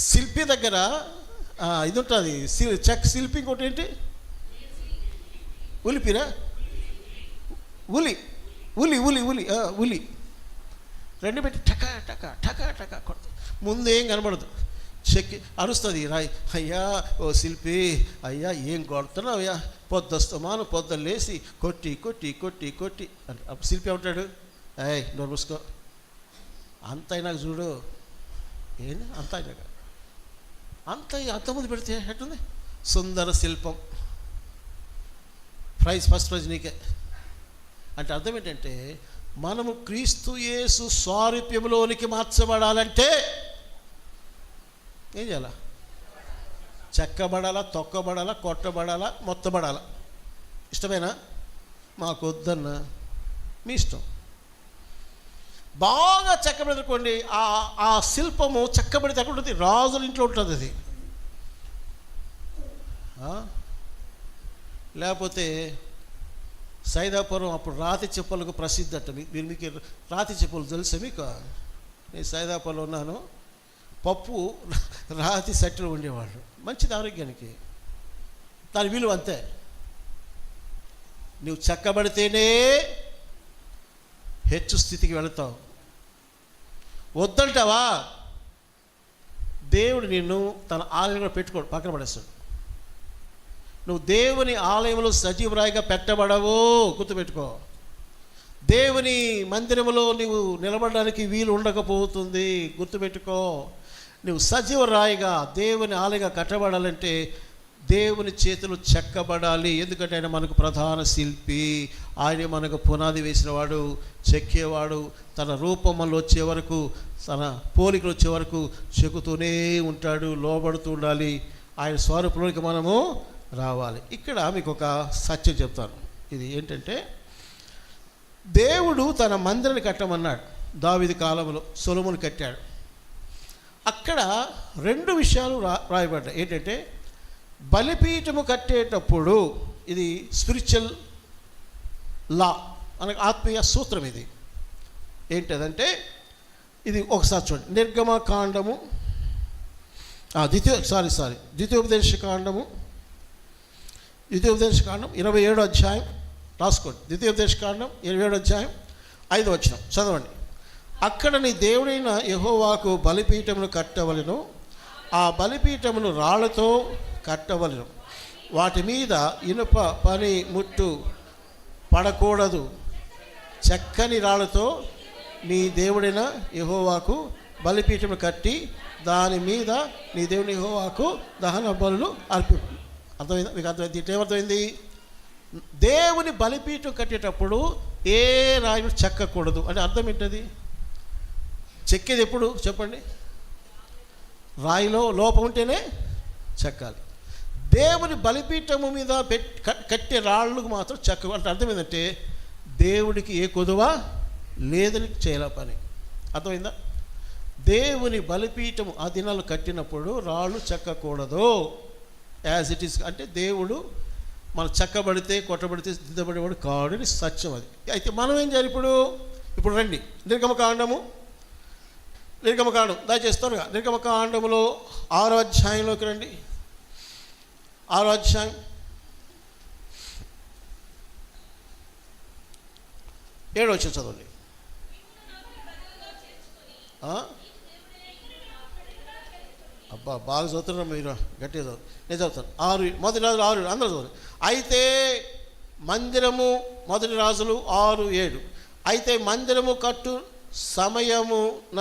S1: శిల్పి దగ్గర ఇది ఉంటుంది, శిల్పి. ఇంకోటి ఏంటి? ఉలిపిరా, ఉలి ఉలి ఉలి ఉలి ఉలి రెండు పెట్టి టకా టకా టకా టకా కొడుతుంది. ముందేం కనబడదు, చెక్కి అరుస్తుంది రాయి. అయ్యా ఓ శిల్పి, అయ్యా ఏం కొడుతున్నావు అయ్యా, పొద్దుస్తమాను పొద్దున్న లేసి కొట్టి కొట్టి కొట్టి కొట్టి అంటే అప్పుడు శిల్పి ఉంటాడు, నోరు మూసుకో, అంత అయినాక చూడు. ఏంది అంత అయినాక? అంతమంది పెడితే ఎట్టుంది? సుందర శిల్పం, ఫస్ట్ ప్రైజ్ నీకే. అంటే అర్థం ఏంటంటే మనము క్రీస్తు యేసు స్వారూప్యములోనికి మార్చబడాలంటే ఏం చేయాలా? చెక్కబడాలా, తొక్కబడాలా, కొట్టబడాలా, మొత్తబడాలా. ఇష్టమేనా? మాకు వద్దన్నా మీ ఇష్టం. బాగా చెక్కబెడుకోండి. ఆ శిల్పము చెక్కబడితే ఎక్కడ ఉంటుంది? రాజుల ఇంట్లో ఉంటుంది అది. లేకపోతే సైదాపురం అప్పుడు రాతి చెప్పులకు ప్రసిద్ధి అట్ట. మీకు రాతి చెప్పులు తెలుసా మీకు? నేను సైదాపురంలో ఉన్నాను. పప్పు రాతి సట్టెలు ఉండేవాళ్ళు, మంచిది ఆరోగ్యానికి. దాని విలువ అంతే. నువ్వు చెక్కబడితేనే హెచ్చు స్థితికి వెళతావు. వద్దంటావా, దేవుడు నిన్ను తన ఆలయంలో పెట్టుకోడు, పక్కన పడేస్తాడు. నువ్వు దేవుని ఆలయంలో సజీవరాయిగా పెట్టబడవు, గుర్తుపెట్టుకో. దేవుని మందిరంలో నువ్వు నిలబడడానికి వీలు ఉండకపోతుంది, గుర్తుపెట్టుకో. నువ్వు సజీవరాయిగా దేవుని ఆలయంగా కట్టబడాలంటే దేవుని చేతులు చెక్కబడాలి. ఎందుకంటే ఆయన మనకు ప్రధాన శిల్పి, ఆయన మనకు పునాది వేసినవాడు, చెక్కేవాడు. తన రూపం మనలో వచ్చే వరకు, తన పోలికలు వచ్చే వరకు చెక్కుతూనే ఉంటాడు, లోబడుతూ ఉండాలి. ఆయన స్వరూపంలోకి మనము రావాలి. ఇక్కడ మీకు ఒక సత్యం చెప్తాను. ఇది ఏంటంటే, దేవుడు తన మందిరాన్ని కట్టమన్నాడు. దావీదు కాలంలో సొలొమోను కట్టాడు. అక్కడ 2 విషయాలు రాయబడ్డాయి. ఏంటంటే, బలిపీఠము కట్టేటప్పుడు, ఇది స్పిరిచువల్ లా, మనకు ఆత్మీయ సూత్రం. ఇది ఏంటంటే, ఇది ఒకసారి చూడండి. నిర్గమకాండము, ద్వితీయోపదేశకాండం 27వ అధ్యాయం రాసుకోండి. ద్వితీయోపదేశకాండం 27వ అధ్యాయం 5వ వచనం చదవండి. అక్కడ నీ దేవుడైన యెహోవాకు బలిపీఠమును కట్టవలెను, ఆ బలిపీఠమును రాళ్లతో కట్టవలెను, వాటి మీద ఇనుప పని ముట్టు పడకూడదు, చక్కని రాళ్లతో నీ దేవుడైన యెహోవాకు బలిపీఠమును కట్టి దాని మీద నీ దేవుని యెహోవాకు దహన బలులు అర్పి. అర్థమైందా? మీకు అర్థమైంది? ఏమర్థమైంది? దేవుని బలిపీఠం కట్టేటప్పుడు ఏ రాయిని చెక్కకూడదు అంటే అర్థం ఏంటది? చెక్కేది ఎప్పుడు చెప్పండి? రాయిలో లోపం ఉంటేనే చెక్కాలి. దేవుని బలిపీఠము మీద కట్టే రాళ్ళకు మాత్రం చెక్క అంటే అర్థం ఏంటంటే దేవుడికి ఏ కొదువ లేదని చేయాల పని. అర్థమైందా? దేవుని బలిపీఠము ఆ దినాలు కట్టినప్పుడు రాళ్ళు చెక్కకూడదు. యాజ్ ఇట్ ఈస్ అంటే దేవుడు మనం చెక్కబడితే కొట్టబడితే దిద్దబడేవాడు కాడని సత్యం అది. అయితే మనం ఏం చేయాలి? ఇప్పుడు రండి నిర్గమకాండము దయచేస్తానుగా నిర్గమకాండములో 6వ అధ్యాయంలోకి రండి. 6వ అధ్యాయం 7వ వచనం చదవండి. అబ్బా బాగా చదువుతున్నారు మీరు, గట్టిగా చదువు. నేను చదువుతాను. 6 మొదటి రాజులు 6 అందరూ చదువు. అయితే మందిరము మొదటి రాజులు 6:7 అయితే మందిరము కట్టు సమయమున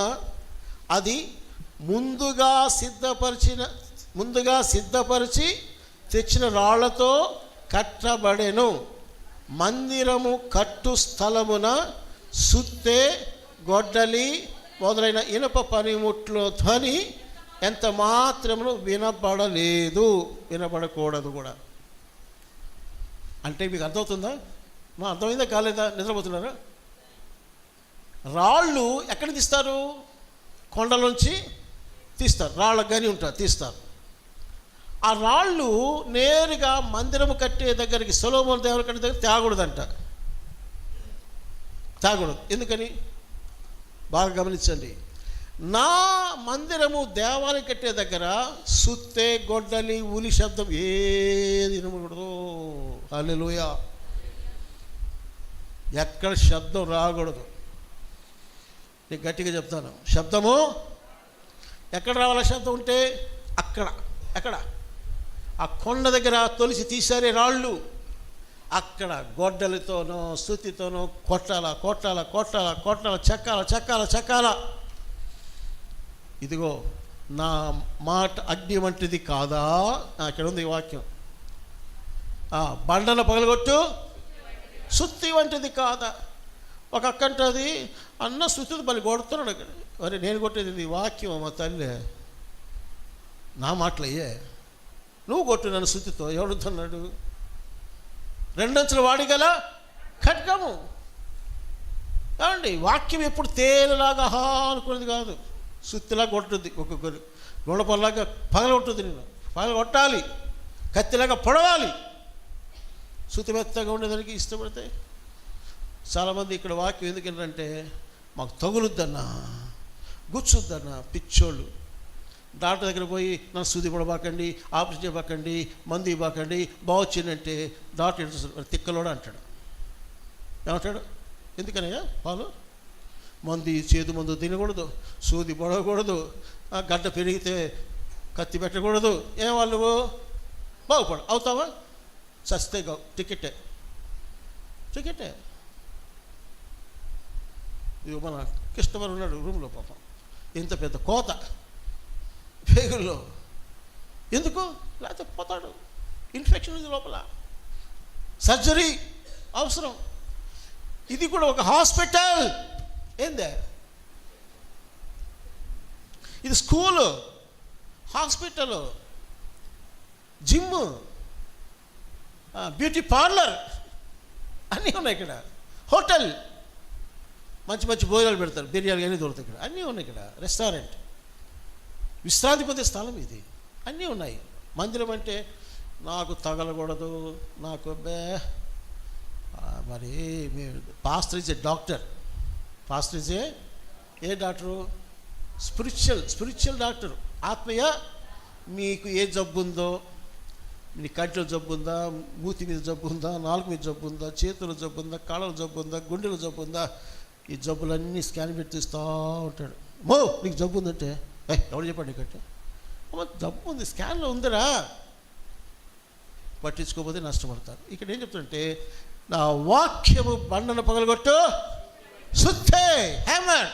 S1: అది ముందుగా సిద్ధపరిచి తెచ్చిన రాళ్లతో కట్టబడెను. మందిరము కట్టు స్థలమున సుత్తె గొడ్డలి మొదలైన ఇనుప పనిముట్లు ధ్వని ఎంత మాత్రమును వినబడకూడదు కూడా. అంటే మీకు అర్థమవుతుందా? మా అర్థమైందా కాలేదా? నిద్రపోతున్నారా? రాళ్ళు ఎక్కడ తీస్తారు? కొండలోంచి తీస్తారు. రాళ్ళ గని ఉంటుంది, తీస్తారు. ఆ రాళ్ళు నేరుగా మందిరము కట్టే దగ్గరికి సొలొమోను దేవుని కట్టే దగ్గర తాగకూడదంట. ఎందుకని? బాగా గమనించండి. నా మందిరము దేవాలయం కట్టే దగ్గర సుత్తె గొడ్డలి ఉలి శబ్దం ఏది వినకూడదు. హల్లెలూయా. ఎక్కడ శబ్దం రాకూడదు. నేను గట్టిగా చెప్తాను, శబ్దము ఎక్కడ రావాల? శబ్దం ఉంటే ఎక్కడ ఆ కొండ దగ్గర తొలిసి తీసారే రాళ్ళు, అక్కడ గొడ్డలితోనో సుత్తితోనో కొట్టాల చెక్కాల. ఇదిగో నా మాట అగ్ని వంటిది కాదా? ఇక్కడ ఉంది ఈ వాక్యం. బండల పగలగొట్టు సుత్తి వంటిది కాదా? ఒక అక్కంటది అన్న సుత్తితో బలి కొడుతున్నాడు. అక్కడ అరే నేను కొట్టేది ఇది వాక్యం మా తల్లి, నా మాటలయ్యే. నువ్వు కొట్టు నన్ను సుత్తితో. ఎవడుతున్నాడు? 2 అంచుల వాడిగల ఖడ్గము. ఏమండి? వాక్యం ఎప్పుడు తేలిలాగా అనుకునేది కాదు. సుత్తిలా కొట్టుద్ది, ఒక్కొక్కరు గొడపల్లాగా పగలగొట్టుద్ది. నేను పగలగొట్టాలి, కత్తిలాగా పొడవాలి. సుత్తి మెత్తగా ఉండేదానికి ఇష్టపడితే చాలామంది ఇక్కడ వాక్యం ఎందుకంటే మాకు తగులుద్దన్నా గుచ్చుద్దన్నా పిచ్చోళ్ళు. డాక్టర్ దగ్గర పోయి నన్ను సూది పడబాకండి, ఆపరేషన్ చేయబాకండి, మందు ఇవ్వకండి, బాగొచ్చిందంటే డాక్టర్ తిక్కలోడు అంటాడు. ఏమంటాడు? ఎందుకనయ్యా వాళ్ళు చేదు మందు తినకూడదు, సూది పడకూడదు, గడ్డ పెరిగితే కత్తి పెట్టకూడదు. ఏం వాళ్ళు బాగుపడు అవుతావా? చస్తే టికెటే. ఇవి మన కృష్ణవరం ఉన్నాడు రూమ్లో, పాపం ఇంత పెద్ద కోత పేగుల్లో. ఎందుకు? లేకపోతే పోతాడు, ఇన్ఫెక్షన్ ఉంది లోపల, సర్జరీ అవసరం. ఇది కూడా ఒక హాస్పిటల్. ఏందే ఇది? School, hospital, gym, beauty parlour అన్నీ ఉన్నాయి ఇక్కడ. హోటల్, మంచి భోజనాలు పెడతారు, బిర్యానీ అన్నీ దొరుకుతాయి ఇక్కడ. అన్నీ ఉన్నాయి ఇక్కడ. రెస్టారెంట్, విశ్రాంతి పొందే స్థలం ఇది. అన్నీ ఉన్నాయి. మందిరం అంటే నాకు తగలకూడదు, నాకు మరి pastor is a doctor. Pastor is a doctor? Spiritual doctor. ఆత్మీయ మీకు ఏ జబ్బు ఉందో, నీ కంటిలో జబ్బు ఉందా, మూతి మీద జబ్బు ఉందా, నాలుగు మీద జబ్బు ఉందా, చేతుల జబ్బు ఉందా, కాళ్ళలో జబ్బు ఉందా, గుండెలో జబ్బు ఉందా, ఈ జబ్బులన్నీ స్కాన్ పెట్టి తీస్తూ ఉంటాడు. నీకు జబ్బు ఉందంటే ఎవరు చెప్పాడు నీకంటే? జబ్బు ఉంది, స్కాన్లో ఉందిరా. పట్టించుకోకపోతే నష్టపడతారు. ఇక్కడ ఏం చెప్తుంటే, నా వాక్యము బండను పగలగొట్టు సుత్తే హ్యామర్.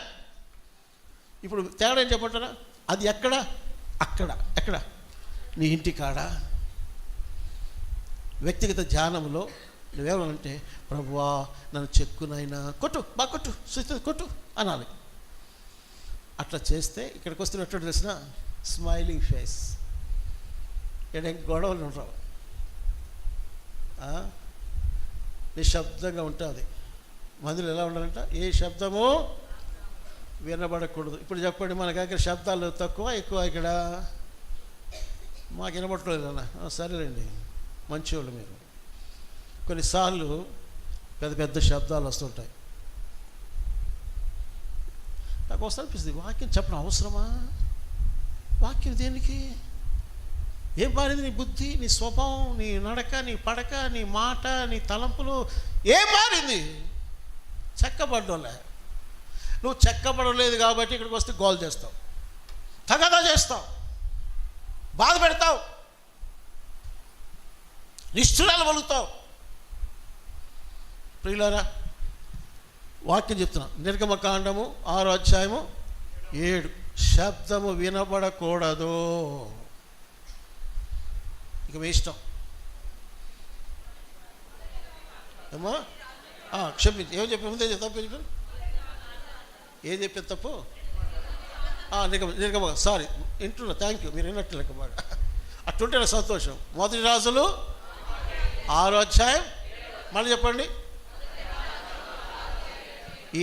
S1: ఇప్పుడు తేడా ఏం చెప్పంటారా? అది ఎక్కడ? ఎక్కడ? నీ ఇంటి కాడ వ్యక్తిగత ధ్యానంలో నువ్వేమనంటే, ప్రభువా నన్ను చెక్కునైనా కొట్టు, బాగా కొట్టు, సుత్తి కొట్టు అనాలి. అట్లా చేస్తే ఇక్కడికి వస్తున్నట్టు తెలిసిన స్మైలింగ్ ఫేస్, ఇక్కడ గొడవలు ఉండవు, నిశ్శబ్దంగా ఉంటుంది. మందులు ఎలా ఉండాలంట? ఏ శబ్దము వినబడకూడదు. ఇప్పుడు చెప్పండి, మన దగ్గర శబ్దాలు తక్కువ ఎక్కువ? ఇక్కడ మాకు వినబడట్లేదు అన్న. సరేలేండి, మంచివాళ్ళు మీరు. కొన్నిసార్లు పెద్ద పెద్ద శబ్దాలు వస్తుంటాయి. నాకు వస్తా అనిపిస్తుంది, వాక్యం చెప్పడం అవసరమా? వాక్యం దేనికి? ఏం మారింది? నీ బుద్ధి, నీ స్వభావం, నీ నడక, నీ పడక, నీ మాట, నీ తలంపులు ఏం మారింది? చెక్కబడ్డోలే. నువ్వు చెక్కబడలేదు కాబట్టి ఇక్కడికి వస్తే గోల్ చేస్తావు, తగదా చేస్తావు, బాధ పెడతావు, నిష్ఠురాలు వలుగుతావు. ప్రియులారా, వాక్యం చెప్తున్నా, నిర్గమకాండము 6వ అధ్యాయము 7, శబ్దము వినబడకూడదు. ఇక మీ ఇష్టం ఏమో. క్షమించి ఏం చెప్పి ముందే తప్పు చెప్పాను. ఏం చెప్పేది తప్పు? నిర్గమ సారీ వింటున్నా, థ్యాంక్ యూ, మీరు విన్నట్టు లెక్క బాగా. అట్టుంటే నాకు సంతోషం. 1 రాజులు 6వ అధ్యాయం, మళ్ళీ చెప్పండి.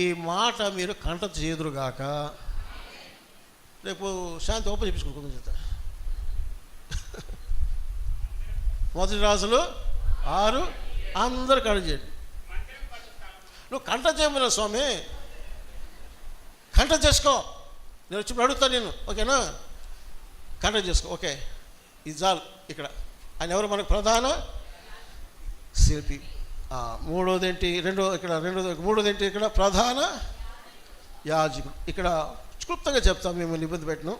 S1: ఈ మాట మీరు కంట చేదురుగాక. రేపు శాంతి ఓపెన్ చేయించుకుంటుంది చేత. 1 రాజులు 6 అందరు కంట చేయండి. నువ్వు కంట చేయమన్నా స్వామి, కంట చేసుకో. నేను వచ్చి అడుగుతాను నేను, ఓకేనా? కంట చేసుకో, ఓకే. ఇది చాలు. ఇక్కడ ఆయన ఎవరు? మనకు ప్రధాన శిల్పి. మూడోది ఏంటి? మూడోది ఏంటి? ఇక్కడ ప్రధాన యాజకుడు. ఇక్కడ క్లుప్తంగా చెప్తాం, మేము నిబంధన పెట్టినాం.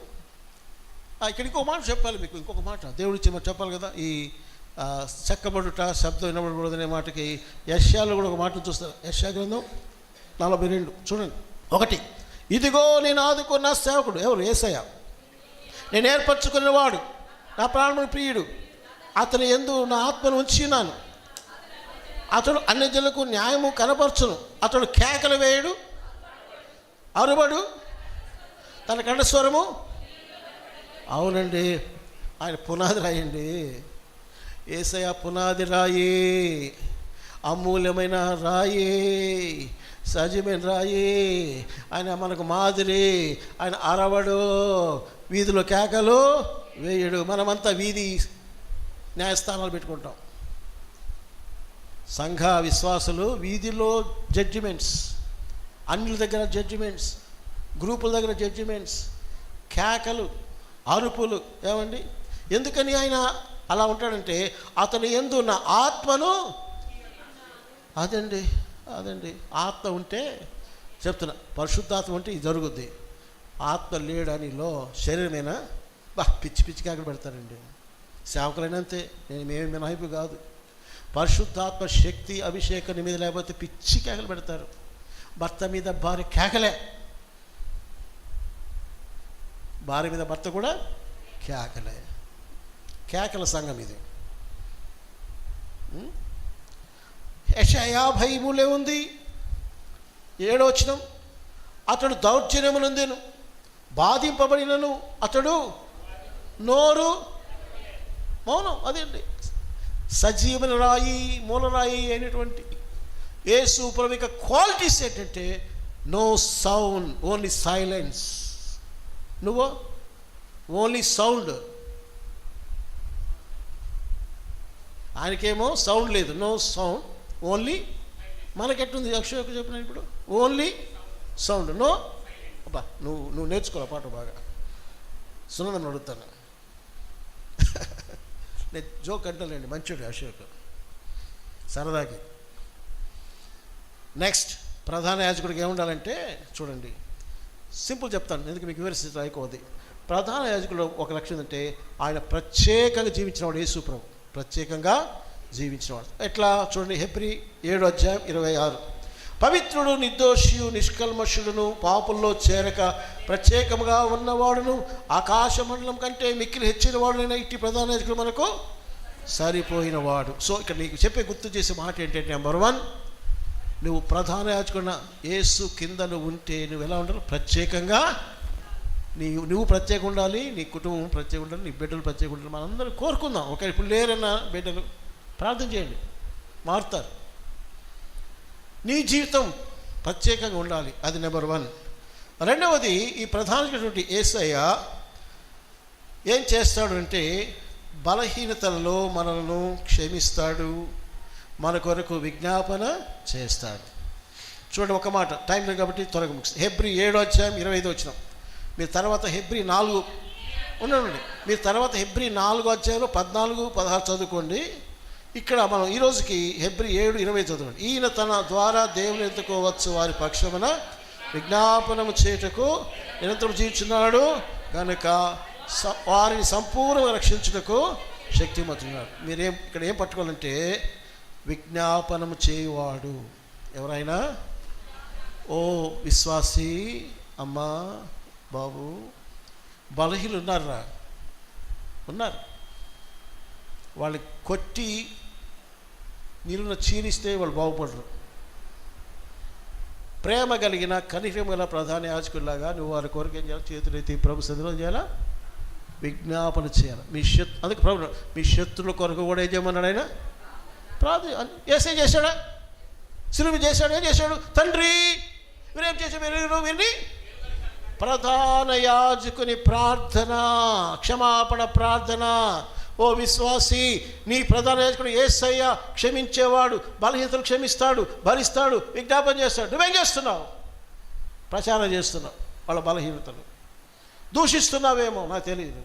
S1: ఇక్కడ ఇంకొక మాట చెప్పాలి మీకు, ఇంకొక మాట దేవుడి ఇచ్చి చెప్పాలి కదా. ఈ చెక్కబడుట, శబ్దం వినబడకూడదు అనే మాటకి యెషయాలో కూడా ఒక మాట చూస్తారు. యెషయా గ్రంథం 42 చూడండి. 1, ఇదిగో నేను ఆదుకున్న సేవకుడు. ఎవరు? యేసయ్య. నేను ఏర్పరచుకున్నవాడు, నా ప్రాణముని ప్రియుడు, అతని యందు నా ఆత్మను ఉంచినాను. అతడు అన్ని జనులకు న్యాయము కనపరచును. అతడు కేకలు వేయుడు, అరుబడు, తన కంఠస్వరము. అవునండి, ఆయన పునాది రాయండి. యేసయ్య పునాది రాయి, అమూల్యమైన రాయి, సజీవమైన రాయి. ఆయన మనకు మాదిరి. ఆయన అరవడు, వీధిలో కేకలు వేయడు. మనమంతా వీధి న్యాయస్థానాలు పెట్టుకుంటాం. సంఘ విశ్వాసులు వీధిలో జడ్జిమెంట్స్, అన్యుల దగ్గర జడ్జిమెంట్స్, గ్రూపుల దగ్గర జడ్జిమెంట్స్, కేకలు, అరుపులు. ఏమండి? ఎందుకని ఆయన అలా ఉంటాడంటే, అతని యందు నా ఆత్మను. అదండి ఆత్మ ఉంటే చెప్తున్నా, పరిశుద్ధాత్మ ఉంటే ఇది జరుగుద్ది. ఆత్మ లేడనిలో శరీరమేనా పిచ్చి పిచ్చి కేకలు పెడతారండి. సేవకులైనంతే, మేమేమి మినహాయింపు కాదు. పరిశుద్ధాత్మ శక్తి అభిషేకం మీద లేకపోతే పిచ్చి కేకలు పెడతారు. భర్త మీద భార్య కేకలే, భార్య మీద భర్త కూడా కేకలే. కేకల సంఘం ఇది. యెషయా 53 ఉంది, 7వ వచనం. అతడు దౌర్జన్యమునందెను, బాధింపబడినను అతడు నోరు మౌనం. అదేంటి? సజీవన రాయి, మూలరాయి అయినటువంటి యేసు ప్రభు యొక్క క్వాలిటీస్ ఏంటంటే, నో సౌండ్, ఓన్లీ సైలెన్స్. నువ్వు ఓన్లీ సౌండ్. ఆయనకేమో సౌండ్ లేదు, నో సౌండ్, ఓన్లీ. మనకెట్టుంది? అక్షయకు చెప్పిన ఇప్పుడు ఓన్లీ సౌండ్, నో. అబ్బా, నువ్వు నేర్చుకోవాలి పాట బాగా. సునందం అడుగుతాను. నేను జోక్ అంటానండి, మంచోడు అశోక్, సరదాకి. నెక్స్ట్ ప్రధాన యాజకుడికి ఏముండాలంటే చూడండి, సింపుల్ చెప్తాను, ఎందుకు మీకు వివరిస్తే అయిపోద్ది. ప్రధాన యాజకుడు ఒక లక్ష్యం ఏంటంటే ఆయన ప్రత్యేకంగా జీవించినవాడు. యేసు ప్రభు ప్రత్యేకంగా జీవించినవాడు. ఎట్లా చూడండి, హెబ్రీ 7:26, పవిత్రుడు, నిర్దోషియు, నిష్కల్మషుడును, పాపుల్లో చేరక ప్రత్యేకంగా ఉన్నవాడును, ఆకాశ మండలం కంటే మిక్కిలి హెచ్చిన వాడునైనా ఇట్టి ప్రధాన యాజకుడు మనకు సరిపోయినవాడు. సో ఇక్కడ నీకు చెప్పే గుర్తు చేసే మాట ఏంటంటే, నెంబర్ 1, నువ్వు ప్రధాన యాజకుడిన యేసు కింద నువ్వు ఉంటే నువ్వు ఎలా ఉండాలి? ప్రత్యేకంగా నువ్వు ప్రత్యేకంగా ఉండాలి, నీ కుటుంబం ప్రత్యేకంగా ఉండాలి, నీ బిడ్డలు ప్రత్యేకంగా ఉండాలి. మనందరం కోరుకుందాం. ఒకవేళ ఇప్పుడు లేరన్న బిడ్డలు ప్రార్థన చేయండి, మారుతారు. నీ జీవితం ప్రత్యేకంగా ఉండాలి, అది నెంబర్ 1. రెండవది, ఈ ప్రధానమైనటువంటి యేసయ్య ఏం చేస్తాడు అంటే బలహీనతలలో మనలను క్షమిస్తాడు, మన కొరకు విజ్ఞాపన చేస్తాడు. చూడండి ఒక మాట, టైం లేదు కాబట్టి త్వరగా ముగిస్తుంది. హెబ్రీ 7:25 మీరు తర్వాత హెబ్రీ 4 ఉండండి, మీరు తర్వాత హెబ్రీ 4:14-16 చదువుకోండి. ఇక్కడ మనం ఈరోజుకి హెబ్రీ 7:20 చదవండి. ఈయన తన ద్వారా దేవుని ఎత్తుకోవచ్చు వారి పక్షమున విజ్ఞాపనము చేయుటకు నిరంతరం జీవించున్నాడు కనుక వారిని సంపూర్ణంగా రక్షించుటకు శక్తిమంతున్నాడు. మీరేం ఇక్కడ ఏం పట్టుకోవాలంటే విజ్ఞాపనము చేయువాడు. ఎవరైనా ఓ విశ్వాసి, అమ్మా, బాబు, బలహీనులు ఉన్నారా? ఉన్నారు. వాళ్ళు కొట్టి నీళ్ళను చీరిస్తే వాళ్ళు బాగుపడరు. ప్రేమ కలిగిన కనికరం గల ప్రధాన యాజకుడిలాగా నువ్వు వారి కొరకు ఏం చేయాలి? చేతులైతే ప్రభు సన్నిధిలో చేయాలా? విజ్ఞాపన చేయాలి. అందుకే ప్రభు మీ శత్రుల కొరకు కూడా ఏం చేయమన్నాడు ఆయన? ప్రార్థన. ఏసే చేశాడా? సిలువ చేశాడు. ఏం చేశాడు? తండ్రి మీరేం చేశారు? వీరిని ప్రధాన యాజకుని ప్రార్థన, క్షమాపణ ప్రార్థన. ఓ విశ్వాసి, నీ ప్రధాన యాజకుడు యేసయ్య క్షమించేవాడు, బలహీనతలు క్షమిస్తాడు, భరిస్తాడు, విజ్ఞాపన చేస్తాడు. నువ్వేం చేస్తున్నావు? ప్రచారం చేస్తున్నావు వాళ్ళ బలహీనతలు. దూషిస్తున్నావేమో నాకు తెలియదు,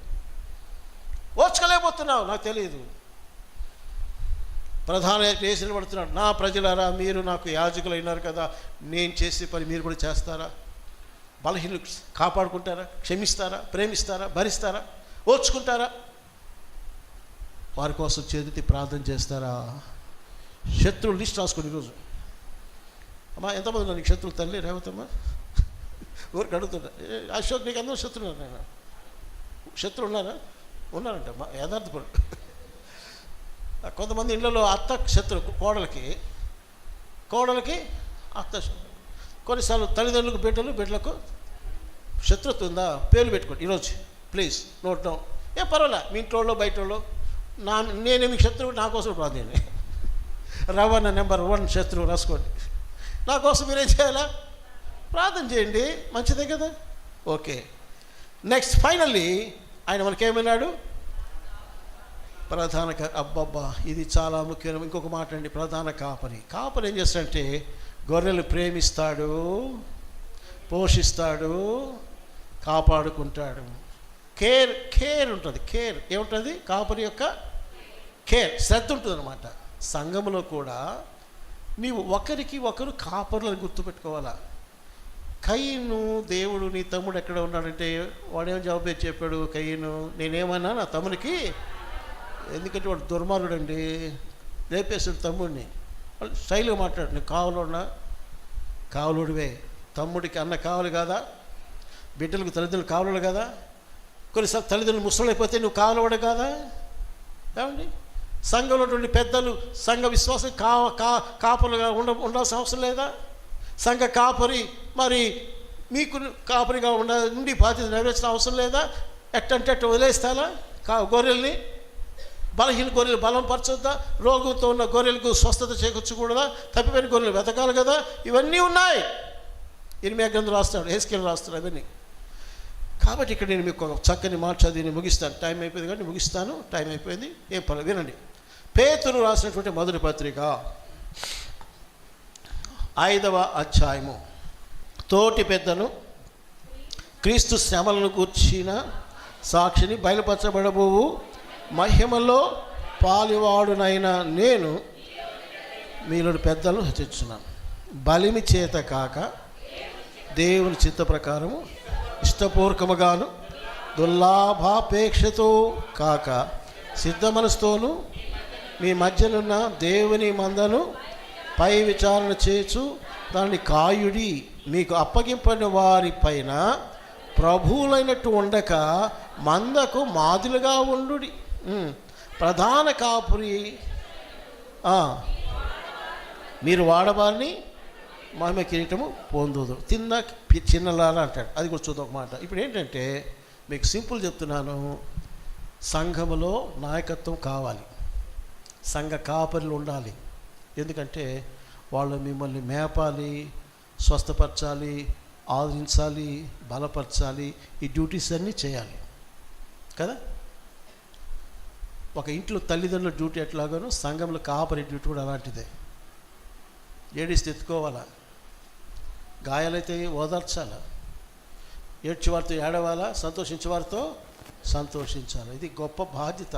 S1: ఓర్చుకోలేకపోతున్నావు నాకు తెలియదు. ప్రధాన యాజకుడు యేసు నిలబడుతున్నాడు, నా ప్రజలారా మీరు నాకు యాజకులు అయినారు కదా, నేను చేసే పని మీరు కూడా చేస్తారా? బలహీనలు కాపాడుకుంటారా? క్షమిస్తారా? ప్రేమిస్తారా? భరిస్తారా? ఓర్చుకుంటారా? వారి కోసం చేతి ప్రార్థన చేస్తారా? శత్రువులు లిస్ట్ రాసుకోండి ఈరోజు. అమ్మా ఎంతమంది ఉన్నారు నీకు శత్రువులు? తల్లి రేవతమ్మా ఊరికి అడుగుతుంటా, అశోక్ నీకు అందరూ శత్రువులు ఉన్నారు? శత్రువులు ఉన్నారా? ఉన్నారంట. యథార్థపడు. కొంతమంది ఇళ్లలో అత్త శత్రు, కోడలకి అత్త. కొన్నిసార్లు తల్లిదండ్రులకు బిడ్డలకు శత్రుత్వం ఉందా? పేర్లు పెట్టుకోండి ఈరోజు ప్లీజ్, నోట్ డౌన్. ఏం పర్వాలే, మీ ఇంట్లో బయట వాళ్ళు. నేనే మీకు శత్రువు, నా కోసం ప్రార్థన. రవాణా నెంబర్ 1 శత్రువు రాసుకోండి. నా కోసం మీరేం చేయాలా? ప్రార్థన చేయండి, మంచిదే కదా. ఓకే, నెక్స్ట్ ఫైనల్లీ ఆయన మనకేమన్నాడు? ప్రధాన అబ్బబ్బా ఇది చాలా ముఖ్యమైన ఇంకొక మాట అండి. ప్రధాన కాపరి ఏం చేస్తాడంటే గొర్రెలు ప్రేమిస్తాడు, పోషిస్తాడు, కాపాడుకుంటాడు. కేర్ ఉంటుంది. కేర్ ఏముంటుంది? కాపరి యొక్క కేర్, శ్రద్ధ ఉంటుంది అన్నమాట. సంఘంలో కూడా నీవు ఒకరికి ఒకరు కాపరులను గుర్తుపెట్టుకోవాలా. కయ్యను దేవుడు నీ తమ్ముడు ఎక్కడ ఉన్నాడంటే వాడేమో జవాబు చెప్పాడు, కయ్యను నేనేమన్నా నా తమ్మునికి, ఎందుకంటే వాడు దుర్మార్గుడు అండి, లేపేస్తాడు తమ్ముడిని. వాళ్ళు స్టైల్గా మాట్లాడు, నువ్వు కావలుడివే, తమ్ముడికి అన్న కావాలి కదా, బిడ్డలకు తల్లిదండ్రులు కావాలి కదా, కొన్నిసార్లు తల్లిదండ్రులు ముసలైపోతే నువ్వు కావలవాడు కదా. ఏమండి, సంఘంలో ఉన్నటువంటి పెద్దలు సంఘ విశ్వాసం కాపరులుగా ఉండాల్సిన అవసరం లేదా? సంఘ కాపరి మరి మీకు కాపరిగా ఉండి బాధ్యత నెరవేర్చిన అవసరం లేదా? ఎట్టంటే అట్టు వదిలేస్తారా గొర్రెల్ని? బలహీన గొర్రెలు బలం పరచొద్దా? రోగంతో ఉన్న గొర్రెలకు స్వస్థత చేకూర్చకూడదా? తప్పిపోయిన గొర్రెలు వెతకాలి కదా. ఇవన్నీ ఉన్నాయి. ఇర్మియా గ్రంథం రాస్తాడు, హెస్కేలు రాస్తాడు అవన్నీ. కాబట్టి ఇక్కడ నేను మీకు ఒక చక్కని మాట చదివి ముగిస్తాను. టైం అయిపోయింది కాబట్టి ముగిస్తాను. టైం అయిపోయింది, ఏం పర్లేదు, వినండి. పేతురు రాసినటువంటి మొదటి పత్రిక 5వ అధ్యాయము. తోటి పెద్దను క్రీస్తు శ్రమలను కూర్చిన సాక్షిని బయలుపరచబడబోవు మహిమలో పాలివాడునైనా నేను మీలో పెద్దలను హెచ్చరిస్తున్నాను. బలిమి చేత కాక దేవుని చిత్త ప్రకారము ఇష్టపూర్వకముగాను దుర్లాభాపేక్షతో కాక సిద్ధ మనసుతోనూ మీ మధ్యనున్న దేవుని మందను పై విచారణ చేచు దాన్ని కాయుడి. మీకు అప్పగింపని వారి పైన ప్రభువులైనట్టు ఉండక మందకు మాదిరిగా ఉండుడి. ప్రధాన కాపురి మీరు వాడవారిని మహిమ కిరీటము పొందుదు. చిన్నలారా అంటాడు. అది కూడా చూద్దాం ఒక మాట. ఇప్పుడు ఏంటంటే మీకు సింపుల్ చెప్తున్నాను. సంఘములో నాయకత్వం కావాలి, సంఘ కాపరులు ఉండాలి. ఎందుకంటే వాళ్ళు మిమ్మల్ని మేపాలి, స్వస్థపరచాలి, ఆదరించాలి, బలపరచాలి. ఈ డ్యూటీస్ అన్నీ చేయాలి కదా. ఒక ఇంట్లో తల్లిదండ్రుల డ్యూటీ ఎట్లాగానో సంఘంలో కాపరి డ్యూటీ కూడా అలాంటిదే. ఏడిస్తే ఎత్తుకోవాలా, గాయాలైతే ఓదార్చాలా, ఏడ్చేవారితో ఏడవాలా, సంతోషించేవారితో సంతోషించాలి. ఇది గొప్ప బాధ్యత.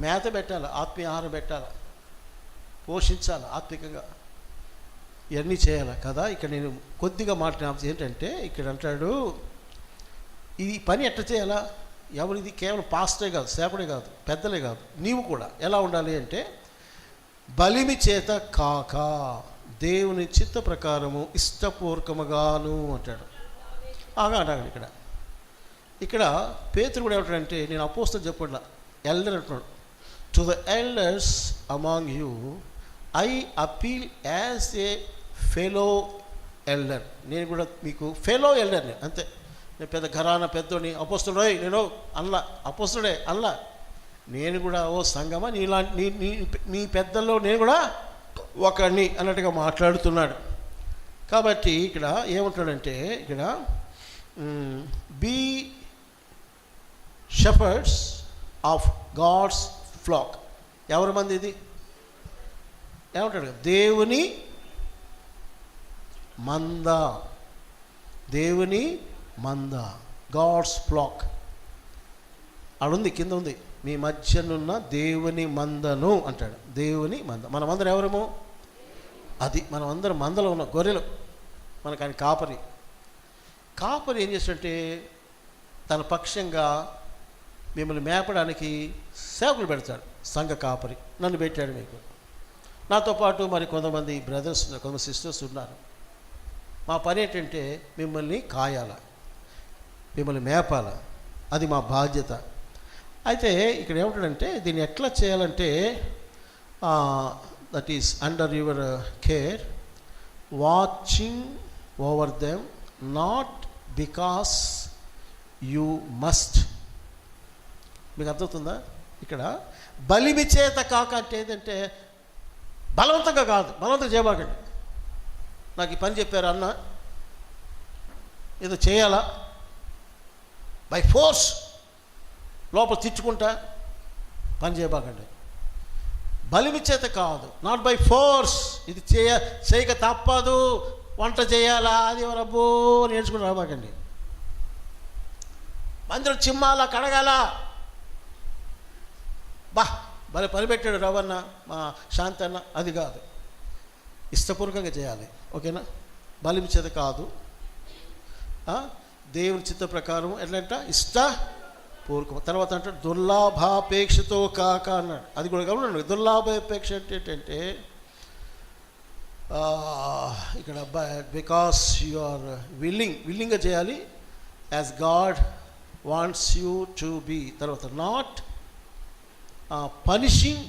S1: మేత పెట్టాలి, ఆత్మీయ ఆహారం పెట్టాలి, పోషించాలి ఆత్మికంగా, ఇవన్నీ చేయాలి కదా. ఇక్కడ నేను కొద్దిగా మాట్లాడిన ఏంటంటే ఇక్కడ అంటాడు ఈ పని ఎట్లా చేయాలా. ఎవరిది కేవలం పాస్టరే కాదు, సేపడే కాదు, పెద్దలే కాదు, నీవు కూడా ఎలా ఉండాలి అంటే బలిమి చేత కాక దేవుని చిత్త ప్రకారము ఇష్టపూర్వకముగాను అంటాడు. అంటాడు ఇక్కడ పేతురు కూడా ఏమంటాడంటే, నేను అపోస్తలు చెప్పట్లా, ఎల్డర్ అంటున్నాడు. To the elders among you I appeal as a fellow elder. నేను కూడా మీకు ఫెలో ఎల్డర్ని, అంతే. నేను పెద్ద ఘరానా పెద్దోని అపోస్తుడే, నేను అల్లా అపోస్తుడే అల్లా. నేను కూడా ఓ సంగమా నీలాంటి నీ పెద్దల్లో నేను కూడా ఒకరిని అన్నట్టుగా మాట్లాడుతున్నాడు. కాబట్టి ఇక్కడ ఏమంటాడంటే ఇక్కడ be shepherds of God's flock. ఎవరి మంది ఇది ఏమంటాడు? దేవుని మంద, దేవుని మంద, గాడ్స్ ఫ్లాక్. అడుంది, కింద ఉంది, మీ మధ్యనున్న దేవుని మందను అంటాడు. దేవుని మంద. మనమందరం ఎవరేమో అది, మనమందరం మందలో ఉన్న గొర్రెలు. మనకు ఆయన కాపరి. కాపరి ఏం చేస్తుంటే తన పక్షంగా మిమ్మల్ని మేపడానికి సేవకులు పెడతాడు. సంఘ కాపరి నన్ను పెట్టాడు మీకు. నాతో పాటు మరి కొంతమంది బ్రదర్స్, కొంతమంది సిస్టర్స్ ఉన్నారు. మా పని ఏంటంటే మిమ్మల్ని కాయాల, మిమ్మల్ని మేపాల. అది మా బాధ్యత. అయితే ఇక్కడ ఏమిటంటే దీన్ని ఎట్లా చేయాలంటే that is under your care, watching over them, not because you must. మీకు అర్థమవుతుందా? ఇక్కడ బలిమి చేత కాక అంటే ఏంటంటే బలవంతంగా కాదు, బలవంతంగా చేయబాకండి. నాకు ఈ పని చెప్పారు అన్న, ఏదో చేయాలా, బై ఫోర్స్ లోపల తిట్టుకుంటా పని చేయబాకండి. బలిమి చేత కాదు, నాట్ బై ఫోర్స్. ఇది చేయక తప్పదు, వంట చేయాలా, అది ఎవరబ్బో నేర్చుకుని రాబాకండి. మందిరం చిమ్మాలా, కడగాల, భలే పని పెట్టాడు రవన్న, మా శాంతి అన్న, అది కాదు. ఇష్టపూర్వకంగా చేయాలి, ఓకేనా? బలిమి చేత కాదు, దేవుని చిత్త ప్రకారం ఎట్లంట ఇష్టపూర్వకం. తర్వాత అంటే దుర్లాభాపేక్షతో కాక అన్నాడు. అది కూడా గమనండి. దుర్లాభాపేక్ష అంటే ఏంటంటే ఇక్కడ బికాస్ యు ఆర్ విల్లింగ్గా చేయాలి, as God wants you to be. తర్వాత not punishing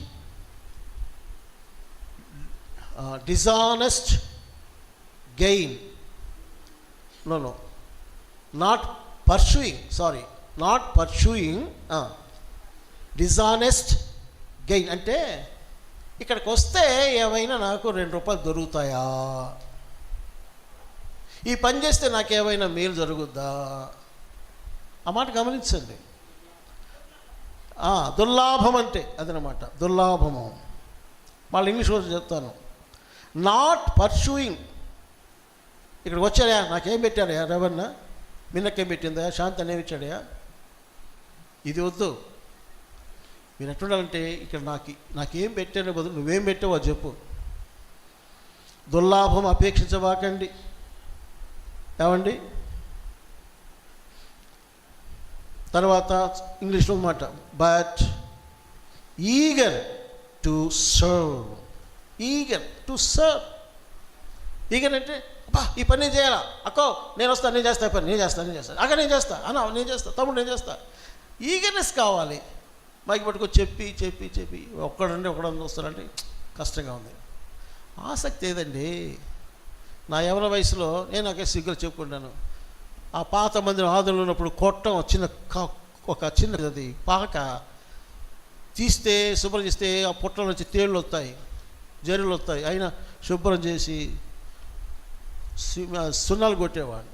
S1: dishonest gain. No, not pursuing dishonest gain. అంటే ఇక్కడికి వస్తే ఏమైనా నాకు 2 రూపాయలు దొరుకుతాయా, ఈ పని చేస్తే నాకేమైనా మేలు జరుగుద్దా, ఆ మాట గమనించండి. దుర్లాభం అంటే అదనమాట, దుర్లాభము. మళ్ళీ ఇంగ్లీష్ వర్డ్ చెప్తాను. Not pursuing. ఇక్కడికి వచ్చాడా, నాకేం పెట్టాడయా రవణ, మిన్నకేం పెట్టిందా, శాంతి అనేమి ఇచ్చాడయా, ఇది వద్దు. మీరు ఎట్లుండాలంటే ఇక్కడ నాకేం పెట్టానో బదులు నువ్వేం పెట్టావో అది చెప్పు. దుర్లాభం అపేక్షించబాకండి. ఏమండి? తర్వాత ఇంగ్లీష్లో మాట, but eager to serve. Eager to serve. Eager అంటే అబ్బా ఈ పని నేను చేయాలా, అక్కో నేను వస్తాను, నేను చేస్తా, పని నేను చేస్తాను అక్క నేను చేస్తా, అన్న నేను చేస్తా, తమ్ముడు నేను చేస్తా. ఈగర్నెస్ కావాలి. మైకి పట్టుకొని చెప్పి ఒకడంతా వస్తారంటే కష్టంగా ఉంది. ఆసక్తి ఏదండి? నా యవన వయసులో నేను నాకే సిగ్గులు చెప్పుకుంటాను. ఆ పాత మందిరం ఆదులు ఉన్నప్పుడు కొట్టం ఒక చిన్నది పాక తీస్తే శుభ్రం చేస్తే ఆ పుట్టల నుంచి తేళ్ళు వస్తాయి, జరులు వస్తాయి. అయినా శుభ్రం చేసి సున్నాలు కొట్టేవాడు.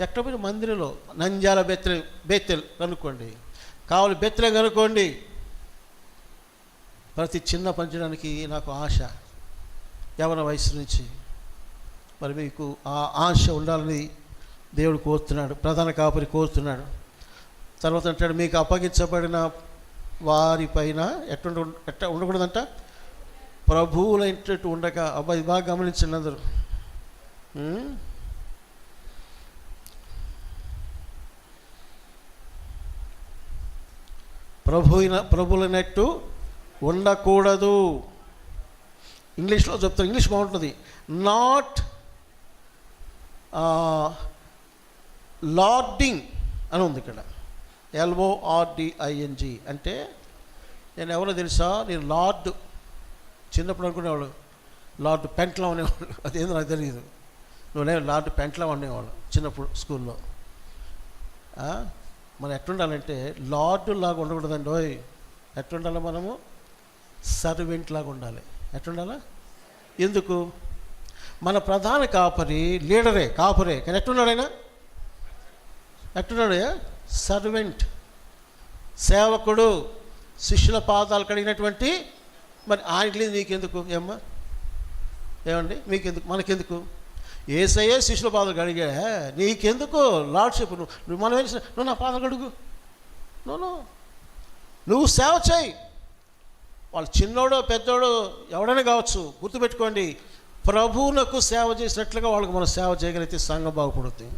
S1: ఎక్కడ పోయిన మందిరంలో నంజాల బెత్తెల్ కనుక్కోండి, కావాలి బెత్తెలే కనుక్కోండి. ప్రతి చిన్న పంచడానికి నాకు ఆశ యవన వయసు నుంచి. మరి మీకు ఆ ఆశ ఉండాలని దేవుడు కోరుతున్నాడు, ప్రధాన కాపరి కోరుతున్నాడు. తర్వాత అంటాడు, మీకు అప్పగించబడిన వారిపైన ఎట్ట ఉండకూడదంట, ప్రభువులైనట్టు ఉండక. అబ్బాయి బాగా గమనించండి అందరూ. ప్రభువులైనట్టు ఉండకూడదు. ఇంగ్లీష్లో చెప్తారు, ఇంగ్లీష్ బాగుంటుంది. నాట్ లార్డింగ్ అని ఉంది ఇక్కడ, LORDING. అంటే నేను ఎవరో తెలుసా, నేను లార్డ్ చిన్నప్పుడు అనుకునేవాళ్ళు లార్డ్ పెంట్లం అనేవాళ్ళు. అదేందో నాకు తెలియదు. నువ్వునే లార్డ్ పెంట్లం అనేవాళ్ళు చిన్నప్పుడు స్కూల్లో. మనం ఎట్లుండాలంటే లార్డు లాగా ఉండకూడదండి. ఓయ్ ఎట్లుండాలి? మనము సర్వెంట్ లాగా ఉండాలి. ఎట్లుండాలా? ఎందుకు? మన ప్రధాన కాపరి లీడరే, కాపరే, కానీ ఎట్టున్నాడైనా? ఎట్టున్నాడయ్యా? సర్వెంట్, సేవకుడు, శిష్యుల పాదాలు కడిగినటువంటి. మరి ఆయనకి నీకెందుకు ఏమ్మా? ఏమండి మీకెందుకు, మనకెందుకు? యేసయ్యే శిష్యుల పాదాలు కడిగా, నీకెందుకు లార్డ్షిప్? నువ్వు మనం నువ్వు నా పాదాలు కడుగు, నువ్వు సేవ చేయి. వాళ్ళు చిన్నోడో పెద్దోడో ఎవడైనా కావచ్చు, గుర్తుపెట్టుకోండి, ప్రభువునకు సేవ చేసినట్లుగా వాళ్ళకి మనం సేవ చేయగలిగితే సంఘం బాగుపడుతుంది.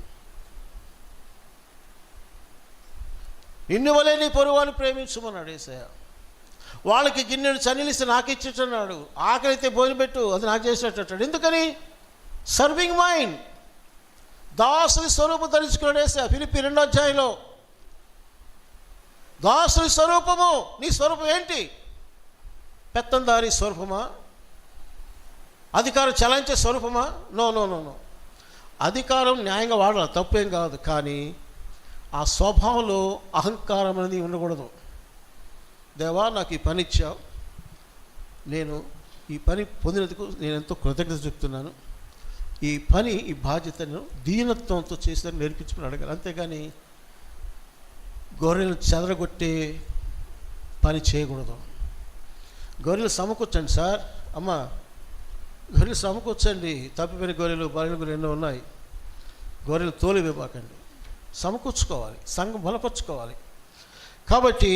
S1: నిన్ను వలే నీ పొరుగువాని ప్రేమించమన్నాడు యేసయ్య. వాళ్ళకి గిన్నెడు చనిలిస్తే నాకు ఇచ్చేటన్నాడు, ఆకలితే భోజనం పెట్టు అది నాకు చేసేటట్టాడు. ఎందుకని? Serving mind. దాసుని స్వరూపం ధరించుకున్నాడు యేసయ్య. ఫిలిప్పీ 2వ అధ్యాయంలో దాసుని స్వరూపము. నీ స్వరూపం ఏంటి? పెత్తందారి స్వరూపమా? అధికారం చలాయించే స్వరూపమా? నో. అధికారం న్యాయంగా వాడాలి, తప్పేం కాదు. కానీ ఆ స్వభావంలో అహంకారం అనేది ఉండకూడదు. దేవా నాకు ఈ పని ఇచ్చావు, నేను ఈ పని పొందినందుకు నేను ఎంతో కృతజ్ఞత చెప్తున్నాను. ఈ పని, ఈ బాధ్యతను దీనత్వంతో చేసేదని నేర్పించుకుని అడగాలి. అంతేగాని గొర్రెలను చెదరగొట్టే పని చేయకూడదు. గొర్రెలు సమకూర్చండి సార్, అమ్మ గొర్రెలు సమకూర్చండి. తప్పిపోయిన గొర్రెలు, బలైన గొర్రెలు ఎన్నో ఉన్నాయి. గొర్రెలు తోలివ్వకండి, సమకూర్చుకోవాలి, సంఘం బలపరుచుకోవాలి. కాబట్టి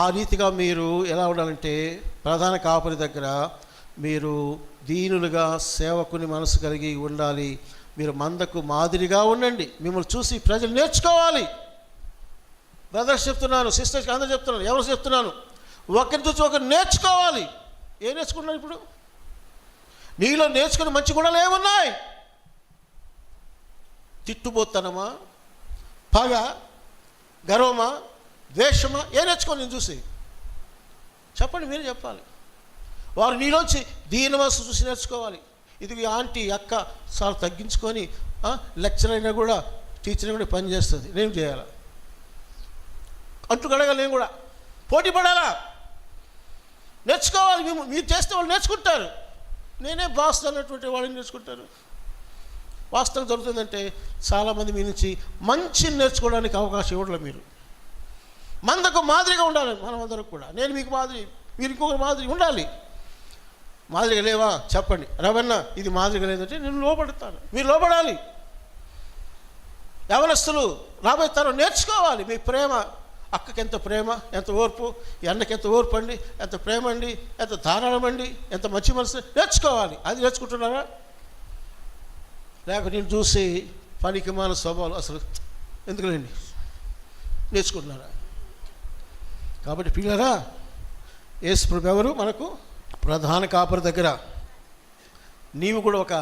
S1: ఆ రీతిగా మీరు ఎలా ఉండాలంటే, ప్రధాన కాపరి దగ్గర మీరు దీనులుగా సేవకుని మనసు కలిగి ఉండాలి. మీరు మందకు మాదిరిగా ఉండండి. మిమ్మల్ని చూసి ప్రజలు నేర్చుకోవాలి. బ్రదర్స్ చెప్తున్నాను, సిస్టర్స్కి అందరూ చెప్తున్నాను, ఎవరు చెప్తున్నాను, ఒకరిని చూసి ఒకరు నేర్చుకోవాలి. ఏం నేర్చుకుంటున్నారు ఇప్పుడు? నీలో నేర్చుకుని మంచి గుణాలు ఏమున్నాయి? తిట్టుబోతనమా, పగ, గర్వమా, ద్వేషమా? ఏ నేర్చుకోని నేను చూసి చెప్పండి, మీరు చెప్పాలి. వారు నీలోంచి దీని మనసు చూసి నేర్చుకోవాలి. ఇది ఆంటీ అక్క చాలా తగ్గించుకొని లెక్చర్ అయినా కూడా టీచర్ కూడా పని చేస్తుంది, నేను చేయాలా? అంటూ గడగాలి, నేను కూడా పోటీ పడాలా? నేర్చుకోవాలి. మీరు చేస్తే వాళ్ళు నేర్చుకుంటారు. నేనే బాస్ అన్నటువంటి వాళ్ళని నేర్చుకుంటారు. వాస్తవం జరుగుతుందంటే చాలామంది మీ నుంచి మంచి నేర్చుకోవడానికి అవకాశం ఇవ్వడం. మీరు మందకు మాదిరిగా ఉండాలి. మనం అందరం కూడా, నేను మీకు మాదిరి, మీరు ఇంకొకరు మాదిరి ఉండాలి. మాదిరిగా లేవా చెప్పండి, రవణ ఇది మాదిరిగా లేదంటే నేను లోపడతాను, మీరు లోపడాలి. యవనస్తులు రాబోయే తరం నేర్చుకోవాలి. మీ ప్రేమ అక్కకి ఎంత ప్రేమ, ఎంత ఓర్పు, ఈ అన్నకి ఎంత ఓర్పు అండి, ఎంత ప్రేమ అండి, ఎంత ధారాళం అండి, ఎంత మంచి మనసు నేర్చుకోవాలి. అది నేర్చుకుంటున్నారా? లేక నేను చూసి పనికి మాన స్వభావాలు అసలు ఎందుకులేండి నేర్చుకుంటున్నారా? కాబట్టి పిల్లరా, యేసు ప్రభు ఎవరు? మనకు ప్రధాన కాపరి దగ్గర నీవు కూడా ఒక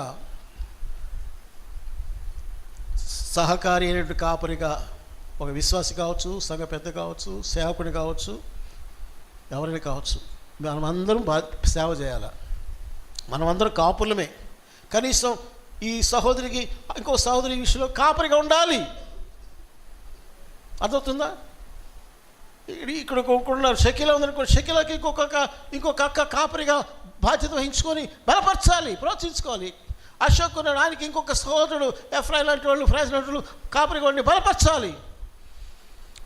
S1: సహకారి అయినటువంటి కాపరిగా, ఒక విశ్వాసి కావచ్చు, సంఘ పెద్ద కావచ్చు, సేవకుని కావచ్చు, ఎవరైనా కావచ్చు, మనమందరం సేవ చేయాలి. మనమందరం కాపులమే. కనీసం ఈ సహోదరికి ఇంకో సహోదరి విషయంలో కాపరిగా ఉండాలి. అర్థమవుతుందా? ఇక్కడ ఉన్నారు, షకీలా ఉందనుకో, షకీలాకి ఇంకొక అక్క కాపరిగా బాధ్యత వహించుకొని బలపరచాలి, ప్రోత్సహించుకోవాలి. అశోక్ ఉన్నాడు, ఆయనకి ఇంకొక సహోదరుడు ఎఫ్రై లాంటి వాళ్ళు, ఫ్రైజ్ లాంటి వాళ్ళు కాపరిగా ఉండి బలపరచాలి.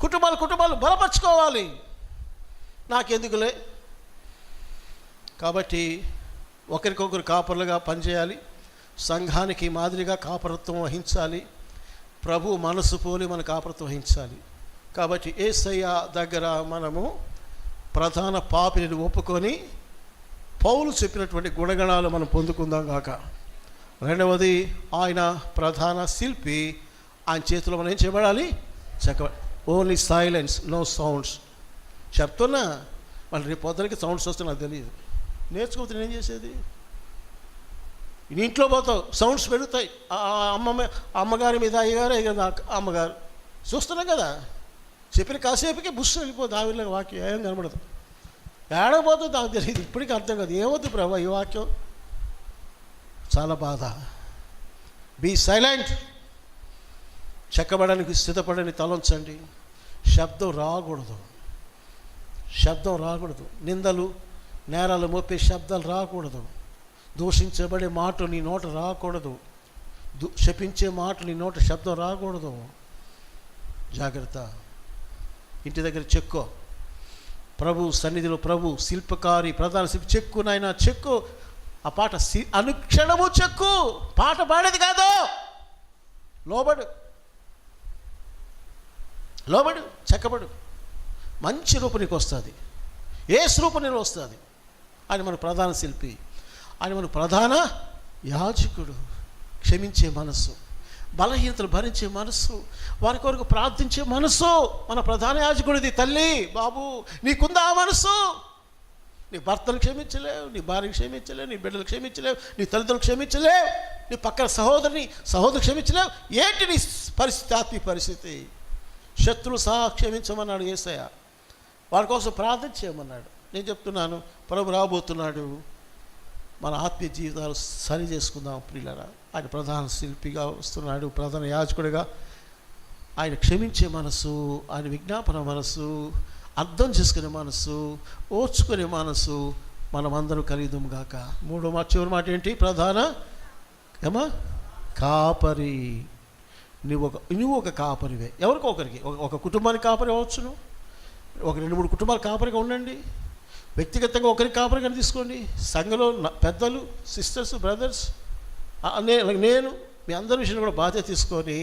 S1: కుటుంబాలు బలపరచుకోవాలి. నాకెందుకులే. కాబట్టి ఒకరికొకరు కాపరులుగా పనిచేయాలి. సంఘానికి మాదిరిగా కాపరత్వం వహించాలి. ప్రభు మనసు పోలి మన కాపరత్వం వహించాలి. కాబట్టి యేసయ్య దగ్గర మనము ప్రధాన పాపిని ఒప్పుకొని పౌలు చెప్పినటువంటి గుణగణాలు మనం పొందుకుందాం గాక. రెండవది, ఆయన ప్రధాన శిల్పి. ఆయన చేతిలో మనం ఏం చేయబడాలి? Only silence, no sounds. చెప్తున్నా, మళ్ళీ రేపు పొద్దునకి సౌండ్స్ వస్తే నాకు తెలియదు. నేర్చుకోవచ్చు. నేనేం చేసేది? నీ ఇంట్లో పోతావు, సౌండ్స్ పెరుగుతాయి. అమ్మగారి మీద అయ్యగారు అమ్మగారు చూస్తున్నాం కదా. చెప్పిన కాసేపుకి బుస్సు వెళ్ళిపోతుంది. ఆవిడలో వాక్యం ఏం కనబడదు. ఏడకపోతుంది నాకు తెలియదు. ఇప్పటికీ అర్థం కాదు. ఏమవుతుంది ప్రభు ఈ వాక్యం? చాలా బాధ. Be silent. చెక్కబడడానికి స్థితపడని తలంచండి. శబ్దం రాకూడదు. నిందలు నేరాలు మోపే శబ్దాలు రాకూడదు. దూషించబడే మాట నీ నోట రాకూడదు. శపించే మాట నీ నోట శబ్దం రాకూడదు. జాగ్రత్త. ఇంటి దగ్గర చెక్కో. ప్రభు సన్నిధిలో ప్రభు శిల్పకారి, ప్రధాన శిల్పి. చెక్కు నాయన, చెక్కు. ఆ పాట అనుక్షణము చెక్కు. పాట పాడేది కాదు. లోబడు, చెక్కబడు. మంచి రూపం నీకు వస్తుంది. ఏ రూపం నీకు వస్తుంది. ఆయన మన ప్రధాన శిల్పి. ఆయన మన ప్రధాన యాజకుడు. క్షమించే మనస్సు, బలహీనతలు భరించే మనస్సు, వారి కొరకు ప్రార్థించే మనస్సు మన ప్రధాన యాజకుడిది. తల్లి, బాబు, నీకుందా ఆ మనస్సు? నీ భర్తను క్షమించలేవు, నీ భార్యను క్షమించలేవు, నీ బిడ్డలు క్షమించలేవు, నీ తల్లిదండ్రులు క్షమించలేవు, నీ పక్కన సహోదరు క్షమించలేవు. ఏంటి నీ పరిస్థితి? ఆత్మీయ పరిస్థితి. శత్రువు సహా క్షమించమన్నాడు యేసయ్య. వారి కోసం ప్రార్థన చేయమన్నాడు. నేను చెప్తున్నాను, ప్రభు రాబోతున్నాడు. మన ఆత్మీయ జీవితాలు సరి చేసుకుందాం ప్రియులారా. ఆయన ప్రధాన శిల్పిగా వస్తున్నాడు, ప్రధాన యాజకుడిగా. ఆయన క్షమించే మనసు, ఆయన విజ్ఞాపన మనసు, అర్థం చేసుకునే మనసు, ఓర్చుకునే మనసు మనమందరూ కలిగిదాం గాక. చివరి మాట ఏంటి? ప్రధాన కాపరి. నువ్వు ఒక కాపరివే. ఎవరికో ఒకరికి, ఒక కుటుంబానికి కాపరి అవ్వచ్చును. ఒక 2-3 కుటుంబాలు కాపరిగా ఉండండి. వ్యక్తిగతంగా ఒకరికి కాపరిగా తీసుకోండి. సంఘంలో పెద్దలు, సిస్టర్స్, బ్రదర్స్, నేను మీ అందరి విషయంలో కూడా బాధ్యత తీసుకొని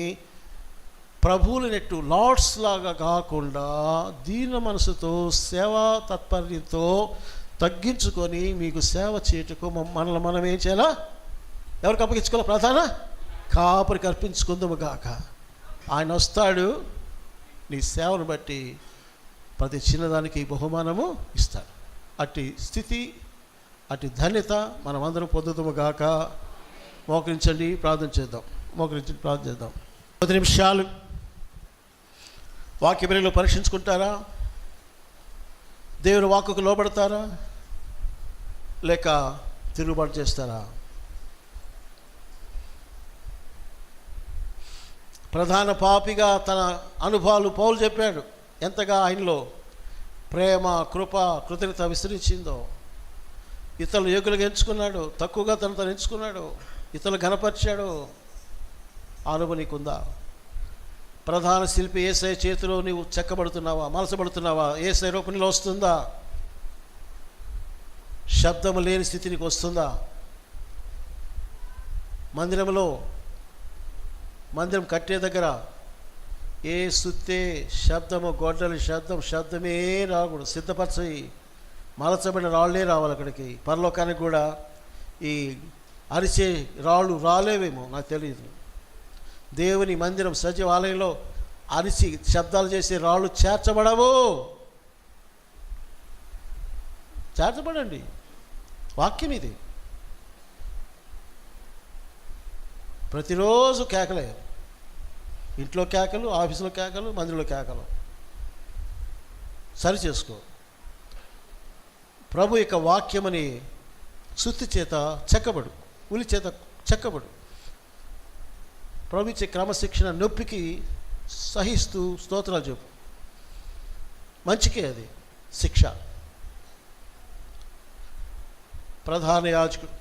S1: ప్రభువులు నెట్టు లార్డ్స్ లాగా కాకుండా దీన మనసుతో, సేవా తత్పర్యంతో తగ్గించుకొని మీకు సేవ చేయటకు మనల్ని మనం ఏం చేయాలా? ఎవరికి అప్పగించుకోవాలా? ప్రధాన కాపరికి అర్పించుకుందాము గాక. ఆయన వస్తాడు, నీ సేవను బట్టి ప్రతి చిన్నదానికి బహుమానము ఇస్తాడు. అట్టి స్థితి, అట్టి ధన్యత మనమందరం పొందుదాము గాక. మోకరించండి, ప్రార్థన చేద్దాం. 10 నిమిషాలు వాక్య బలిలో పరీక్షించుకుంటారా? దేవుని వాక్కుకు లోబడతారా? లేక తిరుగుబాటు చేస్తారా? ప్రధాన పాపిగా తన అనుభవాలు పౌలు చెప్పాడు. ఎంతగా ఆయనలో ప్రేమ, కృప, కృతజ్ఞత విస్తరించిందో. ఇతరులు యోగులుగా ఎంచుకున్నాడు, తక్కువగా తను ఎంచుకున్నాడు, ఇతరులు ఘనపరిచాడు. అనుభవం నీకుందా? ప్రధాన శిల్పి యేసయ్య చేతిలో నీవు చెక్కబడుతున్నావా? మలసబడుతున్నావా? యేసయ్య రూపం నీలో వస్తుందా? శబ్దము లేని స్థితి నీకు వస్తుందా? మందిరం కట్టే దగ్గర ఏ సుత్తే శబ్దము, గొడ్డలి శబ్దమే రాకూడదు. సిద్ధపరచి మలచబడిన రాళ్ళే రావాలి అక్కడికి. పరలోకానికి కూడా ఈ అరిచే రాళ్ళు రాలేవేమో నాకు తెలియదు. దేవుని మందిరం సజీవాలయంలో అరిచి శబ్దాలు చేసే రాళ్ళు చేర్చబడవు. చేర్చబడండి. వాక్యం ఇది. ప్రతిరోజు కేకలే. ఇంట్లో కేకలు, ఆఫీసులో కేకలు, మందిరంలో కేకలు. సరి చేసుకో. ప్రభు యొక్క వాక్యమని సుత్తి చేత చెక్కబడు, ఉలి చేత చెక్కబడు. ప్రభు ఇచ్చే క్రమశిక్షణ నొప్పికి సహిస్తూ స్తోత్రాలు చెప్పు. మంచికే అది శిక్ష. ప్రధాన యాజకుడు,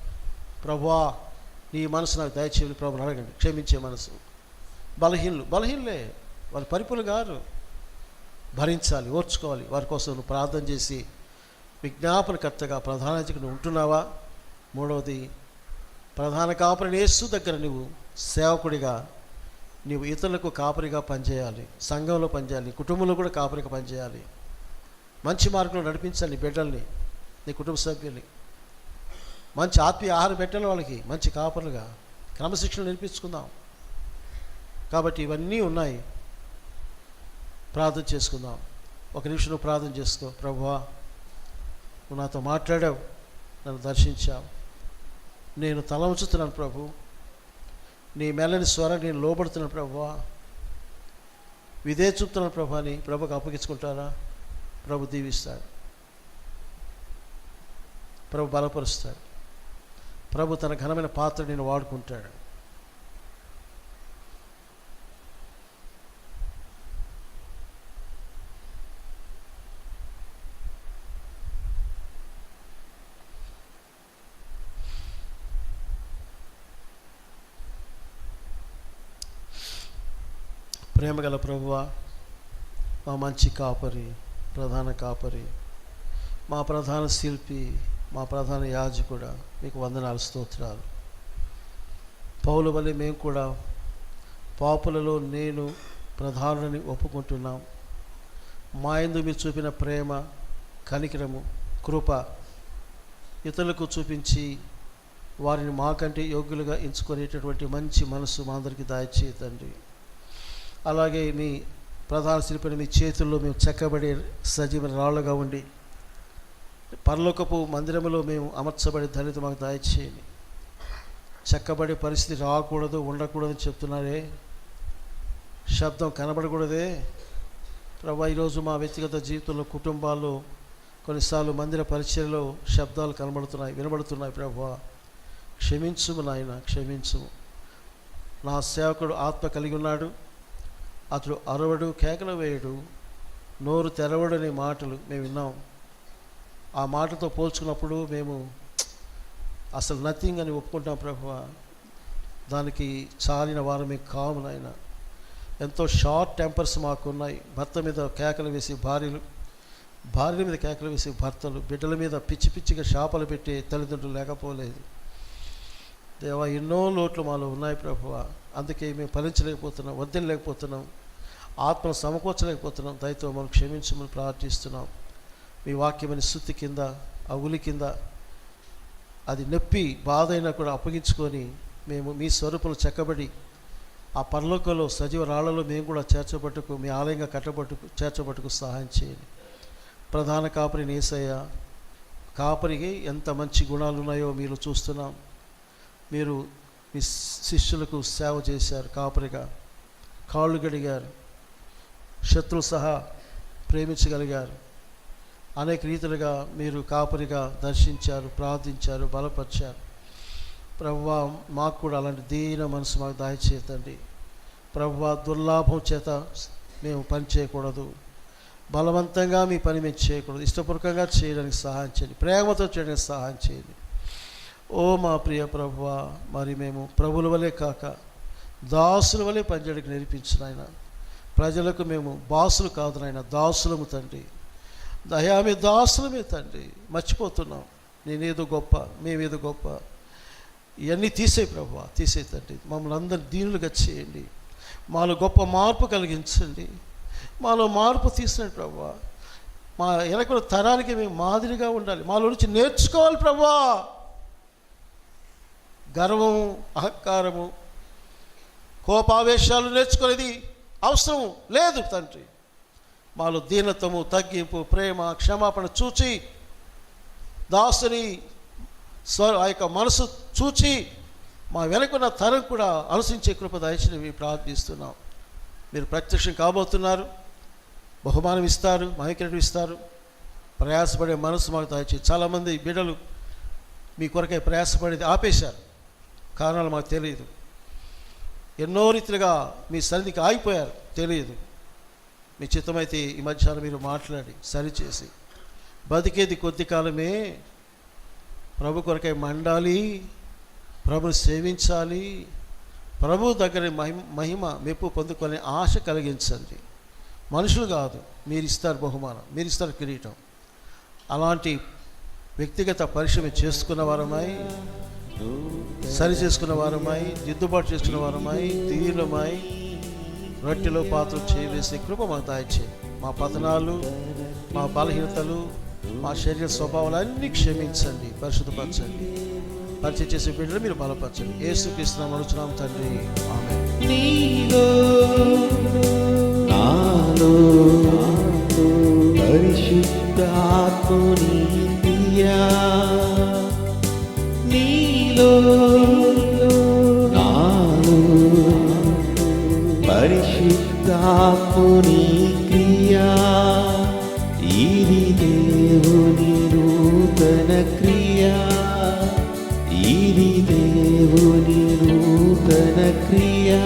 S1: ప్రభువా నీ మనసు నాకు దయచేయని ప్రభుని అడగండి. క్షమించే మనసు. బలహీనులే, వారు పరిపూర్ణ గారు. భరించాలి, ఓర్చుకోవాలి. వారి కోసం నువ్వు ప్రార్థన చేసి విజ్ఞాపనకర్తగా ప్రధాన యాజకుడు ఉంటున్నావా? మూడవది, ప్రధాన కాపరిని యేసు దగ్గర నువ్వు సేవకుడిగా, నీవు ఇతరులకు కాపరిగా పనిచేయాలి. సంఘంలో పనిచేయాలి, కుటుంబంలో కూడా కాపరిగా పనిచేయాలి. మంచి మార్గంలో నడిపించాలి నీ బిడ్డల్ని, నీ కుటుంబ సభ్యుల్ని. మంచి ఆత్మీయ ఆహారం పెట్టాలి వాళ్ళకి, మంచి కాపరులుగా క్రమశిక్షణ నేర్పించుకుందాం. కాబట్టి ఇవన్నీ ఉన్నాయి. ప్రార్థన చేసుకుందాం. ఒక నిమిషం నువ్వు ప్రార్థన చేసుకో. ప్రభువా నువ్వు నాతో మాట్లాడావు, నన్ను దర్శించావు. నేను తల ఉంచుతున్నాను ప్రభు. నీ మెల్లని స్వరం నేను లోబడుతున్నాను ప్రభువా. విధే చూపుతున్నాను ప్రభు అని ప్రభుకి అప్పగించుకుంటారా? ప్రభు దీవిస్తాడు, ప్రభు బలపరుస్తాడు, ప్రభు తన ఘనమైన పాత్ర నేను వాడుకుంటాడు. ప్రేమగల ప్రభువా, మా మంచి కాపరి, ప్రధాన కాపరి, మా ప్రధాన శిల్పి, మా ప్రధాన యాజకుడా, మీకు వందనాలు, స్తోత్రాలు. పౌలు వలె మేము కూడా పాపులలో నేను ప్రధానుని ఒప్పుకుంటున్నాం. మా యందు మీరు చూపిన ప్రేమ, కనికరము, కృప ఇతరులకు చూపించి వారిని మాకంటే యోగ్యులుగా ఎంచుకునేటటువంటి మంచి మనసు మా అందరికీ దయచేయండి. అలాగే మీ ప్రధాన శిల్పిని మీ చేతుల్లో మేము చెక్కబడే సజీవ రాళ్ళుగా ఉండి పరలోకపు మందిరములో మేము అమర్చబడే ధన్యత మాకు దయచేయండి. చెక్కబడే పరిస్థితి రాకూడదు, ఉండకూడదని చెప్తున్నారే. శబ్దం కనబడకూడదే ప్రభా. ఈరోజు మా వ్యక్తిగత జీవితంలో, కుటుంబాల్లో కొన్నిసార్లు మందిర పరిచయలో శబ్దాలు కనబడుతున్నాయి, వినబడుతున్నాయి. ప్రభా క్షమించుము నాయన, క్షమించుము. నా సేవకుడు ఆత్మ కలిగి ఉన్నాడు, అతడు అరవడు, కేకలు వేయడు, నోరు తెరవడు అనే మాటలు మేము విన్నాం. ఆ మాటతో పోల్చుకున్నప్పుడు మేము అసలు నథింగ్ అని ఒప్పుకుంటాం ప్రభువా. దానికి చాలిన వారు మీకు కాము నాయన. ఎంతో షార్ట్ టెంపర్స్ మాకున్నాయి. భర్త మీద కేకలు వేసి భార్యలు, భార్యల మీద కేకలు వేసి భర్తలు, బిడ్డల మీద పిచ్చి పిచ్చిగా శాపలు పెట్టే తల్లిదండ్రులు లేకపోలేదు. దేవా ఎన్నో లోట్లు మాలో ఉన్నాయి ప్రభువా. అందుకే మేము ఫలించలేకపోతున్నాం, వద్దలేకపోతున్నాం, ఆత్మను సమకూర్చలేకపోతున్నాం. దయతో మనం క్షమించమని ప్రార్థిస్తున్నాం. మీ వాక్యమని స్తుతి కింద, ఆ ఉలి కింద అది నొప్పి బాధ అయినా కూడా అప్పగించుకొని మేము మీ స్వరూపంలో చెక్కబడి ఆ పరలోకంలో సజీవ రాళ్లలో మేము కూడా చేర్చబట్టుకు, మీ ఆలయంగా చేర్చబట్టుకు సహాయం చేయండి. ప్రధాన కాపరిని యేసయ్య, కాపరికి ఎంత మంచి గుణాలు ఉన్నాయో మీరు చూస్తున్నాం. మీరు మీ శిష్యులకు సేవ చేశారు, కాపరిగా కాళ్ళు గడిగారు, శత్రువు సహా ప్రేమించగలిగారు. అనేక రీతిలుగా మీరు కాపరిగా దర్శించారు, ప్రార్థించారు, బలపరిచారు. ప్రభువా మాకు కూడా అలాంటి దీన మనసు మాకు దయచేయండి. ప్రభువా దుర్లాభం చేత మేము పని చేయకూడదు, బలవంతంగా మీ పని మేము చేయకూడదు, ఇష్టపూర్వకంగా చేయడానికి సహాయం చేయండి, ప్రేమతో చేయడానికి సహాయం చేయండి. ఓ మా ప్రియ ప్రభువా, మరి మేము ప్రభుల వలె కాక దాసుల వలె పనిచేయడానికి నేర్పించిన ఆయన. ప్రజలకు మేము బాసులు కాదు నాయన, దాసులము తండ్రి. దయా మీ దాసులమే తండ్రి. మర్చిపోతున్నాం నేనేదో గొప్ప, మేమేదో గొప్ప. ఇవన్నీ తీసేయి ప్రభువా, తీసేయి తండ్రి. మమ్మల్ని అందరినీ దీనులుగా చేయండి. మాలో గొప్ప మార్పు కలిగించండి. మాలో మార్పు తీసినట్టు ప్రభువా, మా వెనక తరానికి మేము మాదిరిగా ఉండాలి. మాలో నుంచి నేర్చుకోవాలి ప్రభువా. గర్వము, అహంకారము, కోపావేశాలు నేర్చుకునేది అవసరం లేదు తండ్రి. మాలో దీనత్వము, తగ్గింపు, ప్రేమ, క్షమాపణ చూచి, దాసుని ఆ యొక్క మనసు చూచి మా వెనుకున్న తరం కూడా అనుసరించే కృప దయచేసి ప్రార్థిస్తున్నాం. మీరు ప్రత్యక్షం కాబోతున్నారు, బహుమానం ఇస్తారు, మహికరణ ఇస్తారు. ప్రయాసపడే మనసు మాకు దయచేసి. చాలామంది బిడ్డలు మీ కొరకై ప్రయాసపడేది ఆపేశారు, కారణాలు మాకు తెలియదు. ఎన్నో రీతిలుగా మీ సన్నిధికి ఆగిపోయారు, తెలియదు. మీ చిత్తమైతే ఈ మధ్యాహ్నం మీరు మాట్లాడి సరిచేసి, బతికేది కొద్ది కాలమే, ప్రభు కొరకై మండాలి, ప్రభుని సేవించాలి, ప్రభు దగ్గర మహిమ మెప్పు పొందుకొని ఆశ కలిగించండి. మనుషులు కాదు, మీరు ఇస్తారు బహుమానం, మీరు ఇస్తారు కిరీటం. అలాంటి వ్యక్తిగత పరిశ్రమ చేసుకున్న వారమై, సరి చేసుకున్న వారమై, దిద్దుబాటు చేసుకున్న వారమై, తీవ్రమై రొట్టెలో పాత్రలు చేయవేసే కృప మాకు దయచేయండి. మా పతనాలు, మా బలహీనతలు, మా శరీర స్వభావాలు అన్నీ క్షమించండి, పరిశుద్ధపరచండి. పరిచయం చేసే బిడ్డలు మీరు బలపరచండి. యేసుక్రీస్తు నామమున అడుగుచున్నాం తండ్రి, ఆమేన్.
S2: నీలో నాలో పరిశుద్ధాత్ముని క్రియా, నీలో నాలో పరిశుద్ధాత్ముని క్రియా, ఇది దేవుని నూతన క్రియా, ఇది దేవుని నూతన క్రియా.